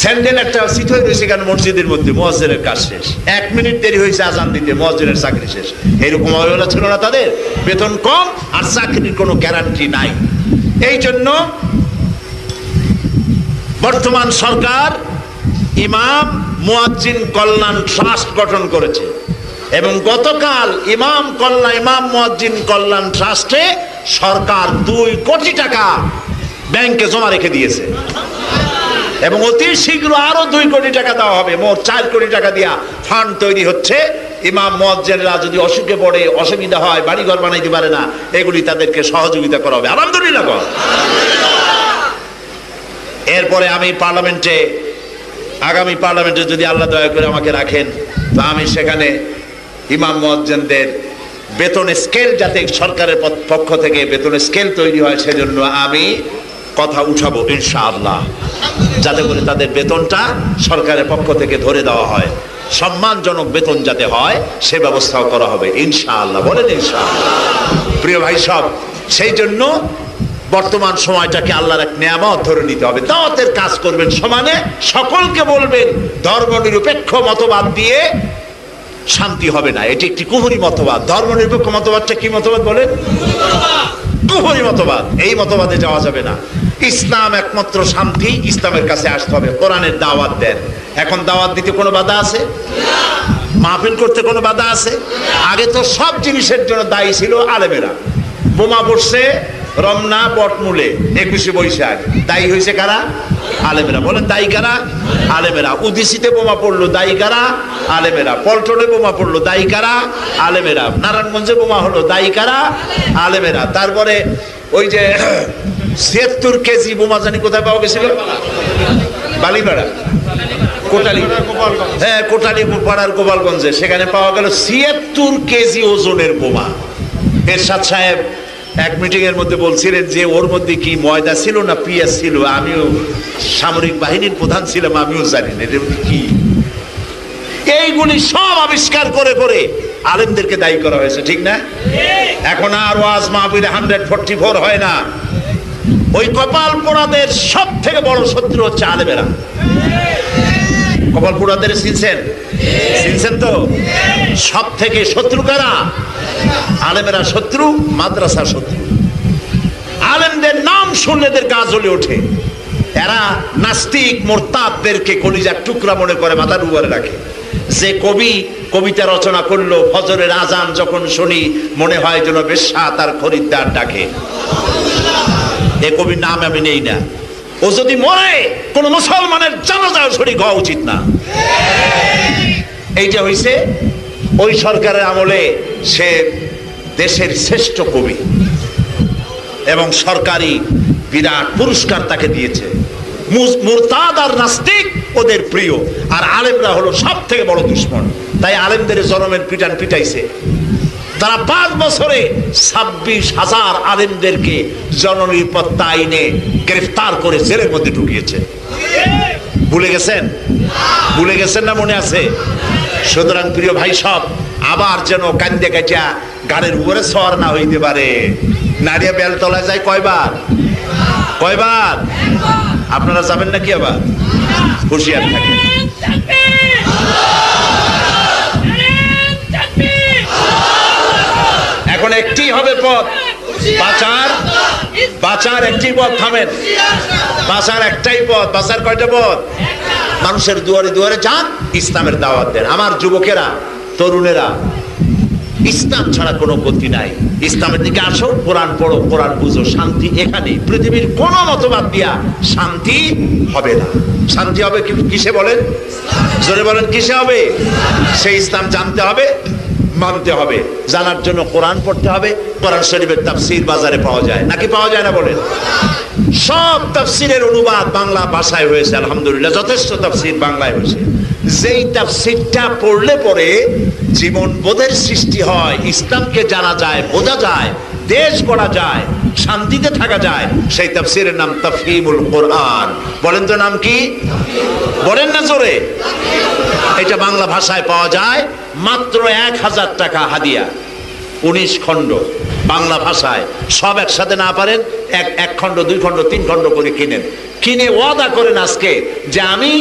স্যান্ডেল একটা সিট হয়ে রয়েছে কেন মসজিদের মধ্যে, মুয়াজ্জিনের কাজ শেষ, 1 মিনিট দেরি হয়েছে আজান দিতে, মুয়াজ্জিনের চাকরি শেষ। এরকম অবহেলা ছিল না তাদের? বেতন কম আর চাকরির কোনো গ্যারান্টি নাই। এই জন্য বর্তমান সরকার ইমাম মুয়াজ্জিন কল্যাণ ট্রাস্ট গঠন করেছে এবং গতকাল ইমাম মুয়াজ্জিন কল্যাণ ট্রাস্টে সরকার 2 কোটি টাকা ব্যাংকে জমা রেখে দিয়েছে এবং অতি শীঘ্র আরো 2 কোটি টাকা দেওয়া হবে। মোট 4 কোটি টাকা দিয়া ফান্ড তৈরি হচ্ছে। ইমাম মুয়াজ্জিনরা যদি অসুখে পড়ে, অসুবিধা হয়, বাড়িঘর বানাইতে পারে না, এগুলি তাদেরকে সহযোগিতা করা হবে। আলহামদুলিল্লাহ। এরপরে আমি আগামী পার্লামেন্টে যদি আল্লাহ দয়া করে আমাকে রাখেন, তো আমি সেখানে ইমাম মুয়াজ্জিনদের বেতনের স্কেল, যাতে সরকারের পক্ষ থেকে বেতনের স্কেল তৈরি হয়, সেজন্য আমি কথা উঠাবো ইনশাআল্লাহ, যাতে করে তাদের বেতনটা সরকারের পক্ষ থেকে ধরে দেওয়া হয়, সম্মানজনক বেতন যাতে হয় সে ব্যবস্থাও করা হবে ইনশাআল্লাহ। বলেন ইনশাআল্লাহ। প্রিয় ভাই সব, সেই জন্য বর্তমান সময়টাকে আল্লাহর এক নিয়ামত ধরে নিতে হবে। দাওয়াতের কাজ করবেন সমানে, সকলকে বলবেন। ধর্মনিরপেক্ষ মতবাদ দিয়ে শান্তি হবে না, এটি একটি কুফরি মতবাদ। ধর্মনিরপেক্ষ মতবাদটা কি মতবাদ বলেন? কুফরি মতবাদ। এই মতবাদে যাওয়া যাবে না। ইসলাম একমাত্র শান্তি, ইসলামের কাছে আসতে হবে। কোরআনের দাওয়াত দেন। এখন দাওয়াত দিতে কোনো বাধা আছে? মাহফিল করতে কোনো বাধা আছে? আগে তো সব জিনিসের জন্য দায়ী ছিল আলেমেরা। বোমা পড়ছে রমনা বটমূলে 21শে বৈশাখ, দায়ী হয়েছে কারা? আলেমেরা। বলেন দায়ী কারা? আলেমেরা। উদিসিতে বোমা পড়লো, দায়ী কারা? আলেমেরা। পল্টনে বোমা পড়লো, দায়ী কারা? আলেমেরা। নারায়ণগঞ্জে বোমা হলো, দায়ী কারা? আলেমেরা। তারপরে ওই যে 76 কেজি বোমা জানি কোথায় পাওয়া গেছিল? বালিপাড়া, কোটালি, হ্যাঁ কোটালি পাড়ার গোপালগঞ্জে, সেখানে পাওয়া গেল 76 কেজি ওজনের বোমা। এরশাদ সাহেব এক মিটিং এর মধ্যে বলছিলেন যে ওর মধ্যে কি ময়দা ছিল না পিঁয়াজ ছিল। আমিও সামরিক বাহিনীর প্রধান ছিলাম, আমিও জানি না এর কি। এইগুলি সব আবিষ্কার করে করে আলেমদেরকে দায়ী করা হয়েছে, ঠিক না? এখন আর ওয়াজ মাহফিলে 144 হয় না। ওই কপাল পোড়াদের সব থেকে বড় শত্রু হচ্ছে আলেমেরা। কপাল পোড়াদের চিনছেন তো? সব থেকে শত্রু কারা? আলেমেরা শত্রু, মাদ্রাসা শত্রু। আলেমদের নাম শুনলে এদের গা জ্বলে ওঠে। এরা নাস্তিক মোরতাদদেরকে কলিজার টুকরা মনে করে মাথার উপরে রাখে। যে কবি কবিতা রচনা করলো, ফজরের আজান যখন শুনি মনে হয় যেন বেশ্যা তার খরিদ্দার ডাকে। এ কবির নাম আমি নেই না। ও যদি মরে, কোন মুসলমানের জানাজাও শরীক হওয়া উচিত না। এইটা হইছে ওই সরকারের আমলে। সে দেশের শ্রেষ্ঠ কবি এবং সরকারি বিরাট পুরস্কার তাকে দিয়েছে। মুরতাদ আর নাস্তিক ওদের প্রিয়, আর আলেমরা হলো সব থেকে বড় দুশ্মন। তাই আলেমদের জনমের পিটান পিটাইছে। তারা 5 বছরে 26,000 আলেমদেরকে জননিরাপত্তা আইনে গ্রেফতার করে জেলের মধ্যে ঢুকিয়েছে। ভুলে গেছেন না মনে আছে? সুতরাং প্রিয় ভাই সব, আবার যেন কান্দে কাটিয়া গাড়ির উপরে সওয়ার না হইতে পারে। নারিয়া বেলতলায় যায় কয়বার? আপনারা যাবেন নাকি? আবার হুঁশিয়ার থাকেন। এখন একটি হবে পথ, বাঁচার একটি পথ। থামেন, বাঁচার একটাই পথ। বাঁচার কয়টা পথ? মানুষের দুয়ারে দুয়ারে যান, ইসলামের দাওয়াত দেন। আমার যুবকেরা, তরুণেরা, ইসলাম ছাড়া কোনো গতি নাই। ইসলামের দিকে আসো, কোরআন পড়ো, কোরআন বুঝো। শান্তি এখানেই। পৃথিবীর কোন মতবাদ দিয়া শান্তি হবে না। শান্তি হবে কিসে বলেন? জোরে বলেন, কিসে হবে? সেই ইসলাম জানতে হবে, মানতে হবে। জানার জন্য কোরআন পড়তে হবে। কোরআন শরীফের তাফসীর বাজারে পাওয়া যায় নাকি পাওয়া যায় না বলেন? সব তাফসীরের অনুবাদ বাংলা ভাষায় হয়েছে, আলহামদুলিল্লাহ। যথেষ্ট তাফসীর বাংলায় হয়েছে। যেই তাফসীরটা পড়লে পরে জীবন বোধের সৃষ্টি হয়, ইসলামকে জানা যায়, বোঝা যায়, দেশ গড়া যায়, শান্তিতে থাকা যায়, সেই তাফসীরের নাম তাফহিমুল কোরআন। বলেন তো নাম কি? বলেন না জোরে। এটা বাংলা ভাষায় পাওয়া যায় মাত্র 1000 টাকা হাদিয়া। 19 খণ্ড বাংলা ভাষায়। সব একসাথে না পারেন, এক খণ্ড, 2 খণ্ড, 3 খণ্ড করে কিনেন। কিনে ওয়াদা করেন আজকে যে আমি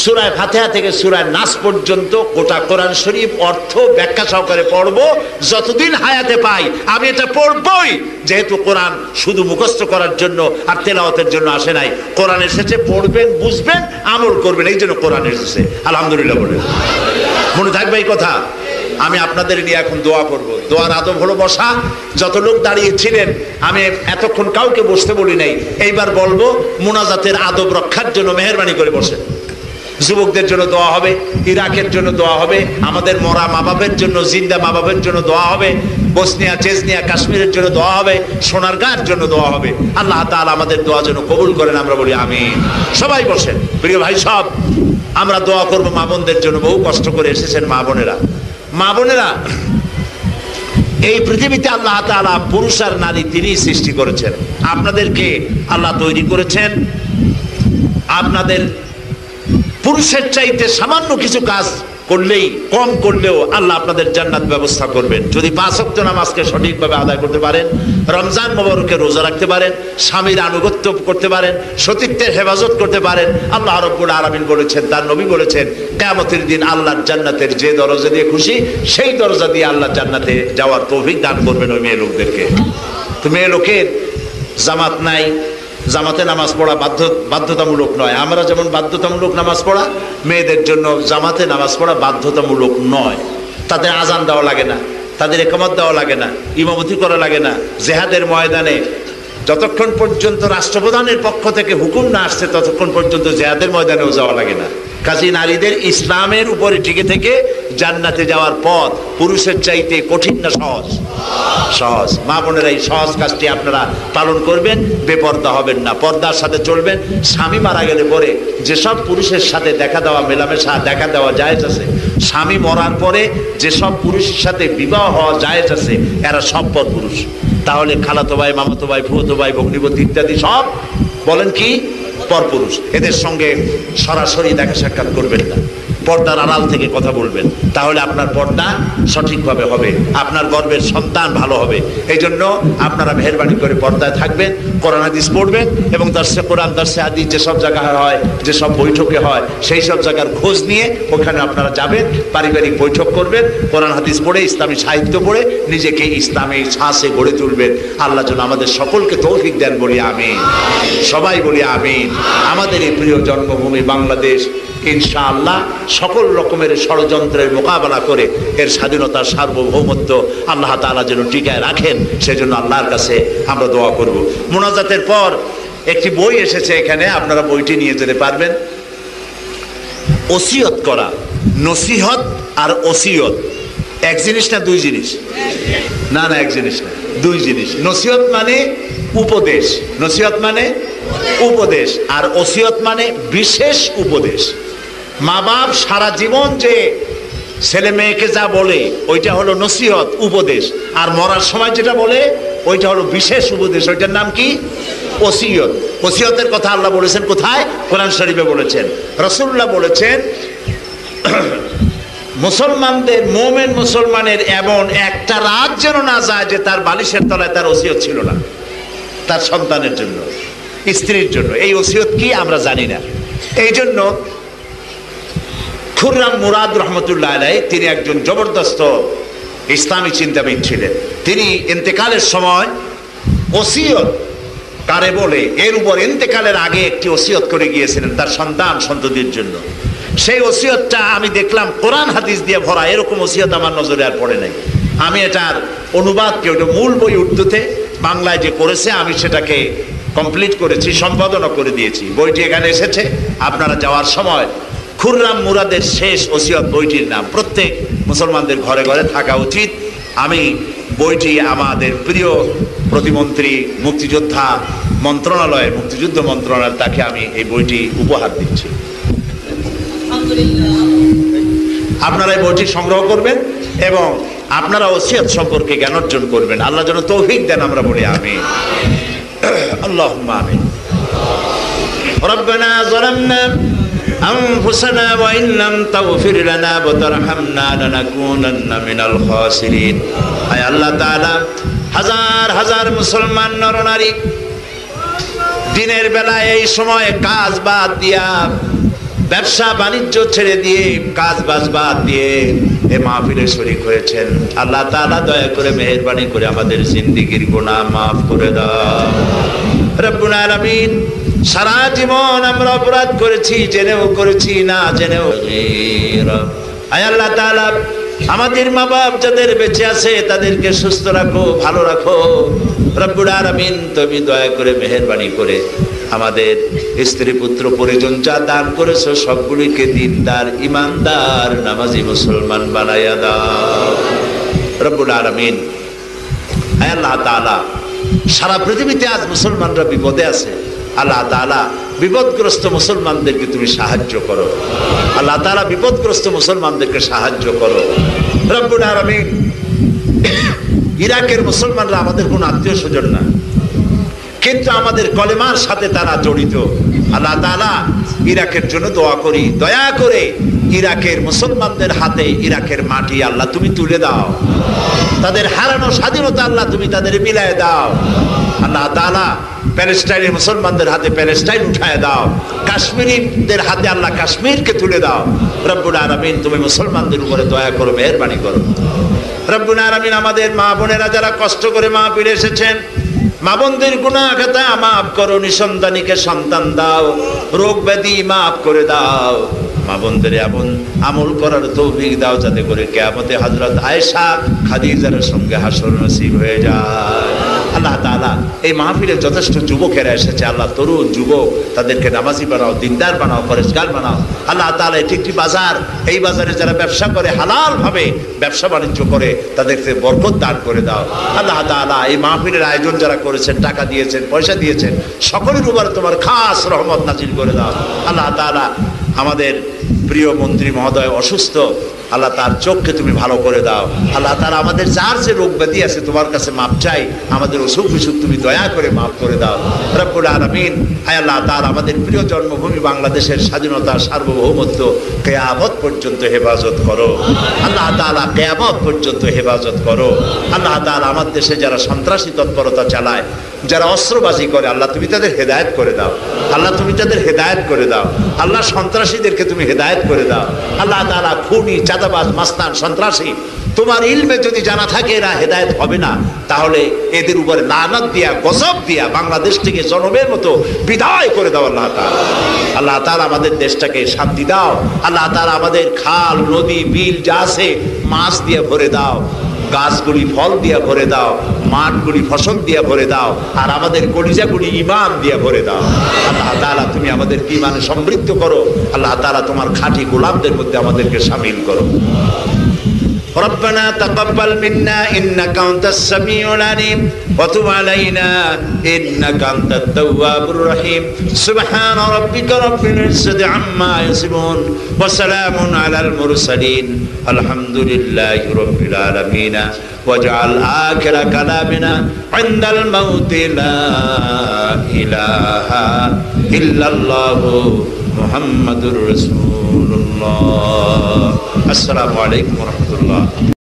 সূরা ফাতিহা থেকে সূরা নাস পর্যন্ত গোটা কোরআন শরীফ অর্থ ব্যাখ্যা সহকারে পড়বো, যতদিন হায়াতে পাই আমি এটা পড়বই। যেহেতু কোরআন শুধু মুখস্থ করার জন্য আর তেলাওয়াতের জন্য আসে নাই, কোরআন এসেছে পড়বেন, বুঝবেন, আমল করবেন, এই জন্য কোরআন এসেছে। আলহামদুলিল্লাহ বলেন। মনে থাকবে এই কথা। আমি আপনাদের নিয়ে এখন দোয়া করব। দোয়ার আদব হলো বসা। যত লোক দাঁড়িয়েছিলেন আমি এতক্ষণ কাউকে বসতে বলি নাই, এইবার বলবো মুনাজাতের আদব রক্ষার জন্য মেহেরবানি করে বসেন। যুবকদের জন্য দোয়া হবে, ইরাকের জন্য দোয়া হবে, আমাদের মরা মা বাপের জন্য, জিন্দা মা বাপের জন্য দোয়া হবে, বসনিয়া চেজনিয়া কাশ্মীরের জন্য দোয়া হবে, সোনারগাঁর জন্য দোয়া হবে। আল্লাহ তাআলা আমাদের দোয়া যেন কবুল করেন, আমরা বলি আমিন। সবাই বসেন প্রিয় ভাই সব। আমরা দোয়া করব মা বোনদের জন্য। বহু কষ্ট করে এসেছেন মা বোনেরা। মা বোনেরা, এই পৃথিবীতে আল্লাহ তাআলা পুরুষ আর নারী তিনিই সৃষ্টি করেছেন। আপনাদেরকে আল্লাহ তৈরি করেছেন। আপনাদের পুরুষের চাইতে সামান্য কিছু কাজ করলেই, কম করলেও আল্লাহ আপনাদের জান্নাত ব্যবস্থা করবেন। যদি 5 ওয়াক্ত নামাজকে সঠিকভাবে আদায় করতে পারেন, রমজান মোবারকে রোজা রাখতে পারেন, স্বামীর আনুগত্য করতে পারেন, সতীত্বের হেফাজত করতে পারেন। আল্লাহ রাব্বুল আলামিন বলেছেন, তার নবী বলেছেন, কিয়ামতের দিন আল্লাহর জান্নাতের যে দরজা দিয়ে খুশি সেই দরজা দিয়ে আল্লাহ জান্নাতে যাওয়ার তৌফিক দান করবেন ওই মেয়ে লোকদেরকে। তো মেয়ে লোকের জামাত নাই, জামাতে নামাজ পড়া বাধ্যতামূলক নয়। আমরা যেমন বাধ্যতামূলক নামাজ পড়া, মেয়েদের জন্য জামাতে নামাজ পড়া বাধ্যতামূলক নয়। তাদের আজান দেওয়া লাগে না, তাদের ইকামত দেওয়া লাগে না, ইমামতি করা লাগে না। জিহাদের ময়দানে যতক্ষণ পর্যন্ত রাষ্ট্রপ্রধানের পক্ষ থেকে হুকুম না আসছে ততক্ষণ পর্যন্ত জিহাদের ময়দানেও যাওয়া লাগে না। কাজী নারীদের ইসলামের উপরে টিকে থেকে জান্নাতে যাওয়ার পথ পুরুষের চাইতে কঠিন না সহজ? সহজ। মা বোনেরা, এই সহজ কাজটি আপনারা পালন করবেন, বেপর্দা হবেন না, পর্দার সাথে চলবেন। স্বামী মারা গেলে পরে যেসব পুরুষের সাথে দেখা দেওয়া, মেলামেশা দেখা দেওয়া জায়েজ আছে, স্বামী মরার পরে যেসব পুরুষের সাথে বিবাহ হওয়া জায়েজ আছে, এরা সব পরপুরুষ। তাহলে খালাতো ভাই, মামাতো ভাই, ফুফাতো ভাই, ভগ্নিপতি ইত্যাদি সব বলেন কি পরপুরুষ। এদের সঙ্গে সরাসরি দেখা সাক্ষাৎ করবেন না, পর্দার আড়াল থেকে কথা বলবেন। তাহলে আপনার পর্দা সঠিকভাবে হবে, আপনার গর্বের সন্তান ভালো হবে। এই জন্য আপনারা মেহেরবানি করে পর্দায় থাকবেন, কোরআন হাদিস পড়বেন এবং দর্শে কোরআন, দর্শে হাদিস যেসব জায়গায় হয়, যেসব বৈঠকে হয়, সেই সব জায়গার খোঁজ নিয়ে ওখানে আপনারা যাবেন, পারিবারিক বৈঠক করবেন, কোরআন হাদিস পড়ে, ইসলামী সাহিত্য পড়ে নিজেকে ইসলামী ছাঁচে গড়ে তুলবেন। আল্লাহ যেন আমাদের সকলকে তৌফিক দেন, বলি আমিন। সবাই বলি আমিন। আমাদের এই প্রিয় জন্মভূমি বাংলাদেশ ইনশাআল্লাহ সকল রকমের ষড়যন্ত্রের মোকাবেলা করে এর স্বাধীনতার সার্বভৌমত্ব আল্লাহ তাআলা যেন টিকায় রাখেন, সেজন্য আল্লাহর কাছে আমরা দোয়া করব। মুনাজাতের পর একটি বই এসেছে এখানে, আপনারা বইটি নিয়ে যেতে পারবেন। ওসিয়ত করা, নসিহত আর ওসিয়ত এক জিনিস না দুই জিনিস? না না, এক জিনিস না, দুই জিনিস। নসিহত মানে উপদেশ, নসিহত মানে উপদেশ, আর ওসিয়ত মানে বিশেষ উপদেশ। মা বাপ সারা জীবন যে ছেলে মেয়েকে যা বলে ওইটা হলো নসিহত, উপদেশ, আর মরার সময় যেটা বলে ওইটা হলো বিশেষ উপদেশ। ওইটার নাম কি? ওসিয়ত। ওসিয়তের কথা আল্লাহ বলেছেন কোথায়? কোরআন শরীফে বলেছেন, রাসূলুল্লাহ বলেছেন, মুসলমানদের, মোমেন মুসলমানের এমন একটা রাত যেন না যায় যে তার বালিশের তলায় তার ওসিয়ত ছিল না, তার সন্তানের জন্য, স্ত্রীর জন্য। এই ওসিয়ত কি আমরা জানি না। এই জন্য খুররাম মুরাদ রহমতুল্লাহ আলাইহি, তিনি একজন জবরদস্ত ইসলামী চিন্তাবিদ ছিলেন। তিনি ইন্তেকালের সময় ওসিয়ত কারে বলে এর উপর ইন্তেকালের আগে একটি ওসিয়ত করে গিয়েছিলেন তার সন্তান সন্ততির জন্য। সেই ওসিয়তটা আমি দেখলাম কোরআন হাদিস দিয়ে ভরা, এরকম ওসিয়ত আমার নজরে আর পড়ে নাই। আমি এটার অনুবাদকে, ওটা মূল বই উর্দুতে, বাংলায় যে করেছে আমি সেটাকে কমপ্লিট করেছি, সম্পাদনা করে দিয়েছি। বইটি এখানে এসেছে, আপনারা যাওয়ার সময় খুররাম মুরাদের শেষ ওসিয়ত বইটির নাম। প্রত্যেক মুসলমানদের ঘরে ঘরে থাকা উচিত। আমি বইটি আমাদের প্রিয় প্রতিমন্ত্রী মুক্তিযোদ্ধা মন্ত্রণালয়, মুক্তিযুদ্ধ মন্ত্রণালয়, তাকে আমি এই বইটি উপহার দিচ্ছি। আপনারা এই বইটি সংগ্রহ করবেন এবং আপনারা ওসিয়ত সম্পর্কে জ্ঞান অর্জন করবেন। আল্লাহ যেন তৌফিক দেন, আমরা বলি আমিন। আল্লাহুম্মা আমিন। রব্বানা যালামনা আনফুসানা ওয়া ইন লাম তাগফির লানা ওয়া তারহামনা লানাকুনান্না মিনাল খাসিরিন। আয় আল্লাহ তাআলা, হাজার হাজার মুসলমান নরনারী দিনের বেলায় এই সময় কাজ বাদ দিয়া, ব্যবসা বাণিজ্য ছেড়ে দিয়ে, কাজ বাজ বাদ দিয়ে এই মাহফিলে শরীক হয়েছেন। আল্লাহ তাআলা দয়া করে মেহেরবানি করে আমাদের জিন্দেগির গুনাহ মাফ করে দাও রব্বুল আলামিন। সারা জীবন আমরা অপরাধ করেছি, জেনেও করেছি, না জেনেও। আয় আল্লাহ তাআলা, আমাদের মা বাপ যাদের বেঁচে আছে তাদেরকে সুস্থ রাখো, ভালো রাখো রব্বুল আলামিন। তুমি দয়া করে মেহেরবানি করে আমাদের স্ত্রী পুত্র পরিজন যা দান করেছো সবগুলিকে দিনদার, ইমানদার, নামাজি মুসলমান বানাইয়া দাও রব্বুল আলামিন। আয় আল্লাহ তাআলা, সারা পৃথিবীতে আজ মুসলমানরা বিপদে আছে। আল্লাহ তাআলা বিপদগ্রস্ত মুসলমানদেরকে তুমি সাহায্য করো। আল্লাহ তাআলা বিপদগ্রস্ত মুসলমানদেরকে সাহায্য করো রব্বুল আলামিন। ইরাকের মুসলমানরা আমাদের কোনো আত্মীয় স্বজন না, কিন্তু আমাদের কলেমার সাথে তারা জড়িত। আল্লাহ তাআলা ইরাকের জন্য দোয়া করি, দয়া করে ইরাকের মুসলমানদের হাতে ইরাকের মাটি আল্লাহ তুমি তুলে দাও। তাদের হারানো স্বাধীনতা আল্লাহ তুমি তাদের মিলায় দাও। আল্লাহ তাআলা প্যালেস্টাইনের মুসলমানদের হাতে প্যালেস্টাইন উঠায় দাও। কাশ্মীরিদের হাতে আল্লাহ কাশ্মীরকে তুলে দাও রব্বুল আলামিন। তুমি মুসলমানদের উপরে দয়া করো, মেহেরবানি করো রব্বুল আলামিন। আমাদের মা বোনেরা যারা কষ্ট করে মাহফিলে এসেছেন, মা বোনদের গুনাহ খাতা মাফ করো, নিঃসন্তানীকে সন্তান দাও, রোগ ব্যাধি মাফ করে দাও। মা বোনদের এমন আমল করার তৌফিক দাও যাতে করে কিয়ামতে হযরত আয়েশা খাদিজার সঙ্গে হাসর নসিব হয়ে যায়। আল্লাহ তাআলা এই মাহফিলে যথেষ্ট যুবকেরা এসেছে, আল্লাহ তরুণ যুবক তাদেরকে নামাজি বানাও, দিনদার বানাও, পরেশগার বানাও। আল্লাহ তাআলা এটি একটি বাজার, এই বাজারে যারা ব্যবসা করে, হালাল ভাবে ব্যবসা বাণিজ্য করে, তাদেরকে বরকত দান করে দাও। আল্লাহ তাআলা এই মাহফিলের আয়োজন যারা করেছেন, টাকা দিয়েছেন, পয়সা দিয়েছেন, সকলের উপরে তোমার খাস রহমত নাজিল করে দাও। আল্লাহ তাআলা আমাদের প্রিয় মন্ত্রী মহোদয় অসুস্থ, আল্লাহ তার চোখকে তুমি ভালো করে দাও। আল্লাহ তাআলা আমাদের যার যে রোগ ব্যাধি আছে তোমার কাছে মাপ চাই, আমাদের অসুখ বিসুখ তুমি দয়া করে মাফ করে দাও রব্বুল আলামিন। হায় আল্লাহ তাআলা আমাদের প্রিয় জন্মভূমি বাংলাদেশের স্বাধীনতা, সার্বভৌমত্ব কিয়ামত পর্যন্ত হেফাজত করো আল্লাহ তাআলা, কিয়ামত পর্যন্ত হেফাজত করো আল্লাহ তাআলা। আমার দেশে যারা সন্ত্রাসী তৎপরতা চালায়, যারা অস্ত্রবাজি করে, আল্লাহ তুমি তাদের হেদায়েত করে দাও। আল্লাহ তুমি তাদের হেদায়েত করে দাও। আল্লাহ সন্ত্রাসীদেরকে তুমি হেদায়েত করে দাও। আল্লাহ তাআলা খুনি, চাঁদাবাজ, মাস্তান, সন্ত্রাসী তোমার ইলমে যদি জানা থাকে এরা হেদায়েত হবে না, তাহলে এদের উপরে লানত দিয়া, গজব দিয়া বাংলাদেশ থেকে জনমের মতো বিদায় করে দাও আল্লাহ তাআলা। আল্লাহ তাআলা আমাদের দেশটাকে শান্তি দাও। আল্লাহ তাআলা আমাদের খাল, নদী, বিল যা আছে মাছ দিয়ে ভরে দাও, গাছগুলি ফল দিয়ে ভরে দাও, মাঠগুলি ফসল দিয়ে ভরে দাও, আর আমাদের কলিজাগুলি ঈমান দিয়ে ভরে দাও। আল্লাহ তাআলা তুমি আমাদের ঈমানে সমৃদ্ধ করো। আল্লাহ তাআলা তোমার খাঁটি গোলামদের মধ্যে আমাদেরকে শামিল করো। ربنا تقبل منا إنك أنت السميع العليم وتب علينا إنك أنت التواب الرحيم سبحان ربك رب العزة عما يصفون وسلام على المرسلين الحمد لله رب العالمين واجعل آخر كلامنا عند الموت لا إله إلا الله محمد رسول الله। السلام عليكم ورحمة الله।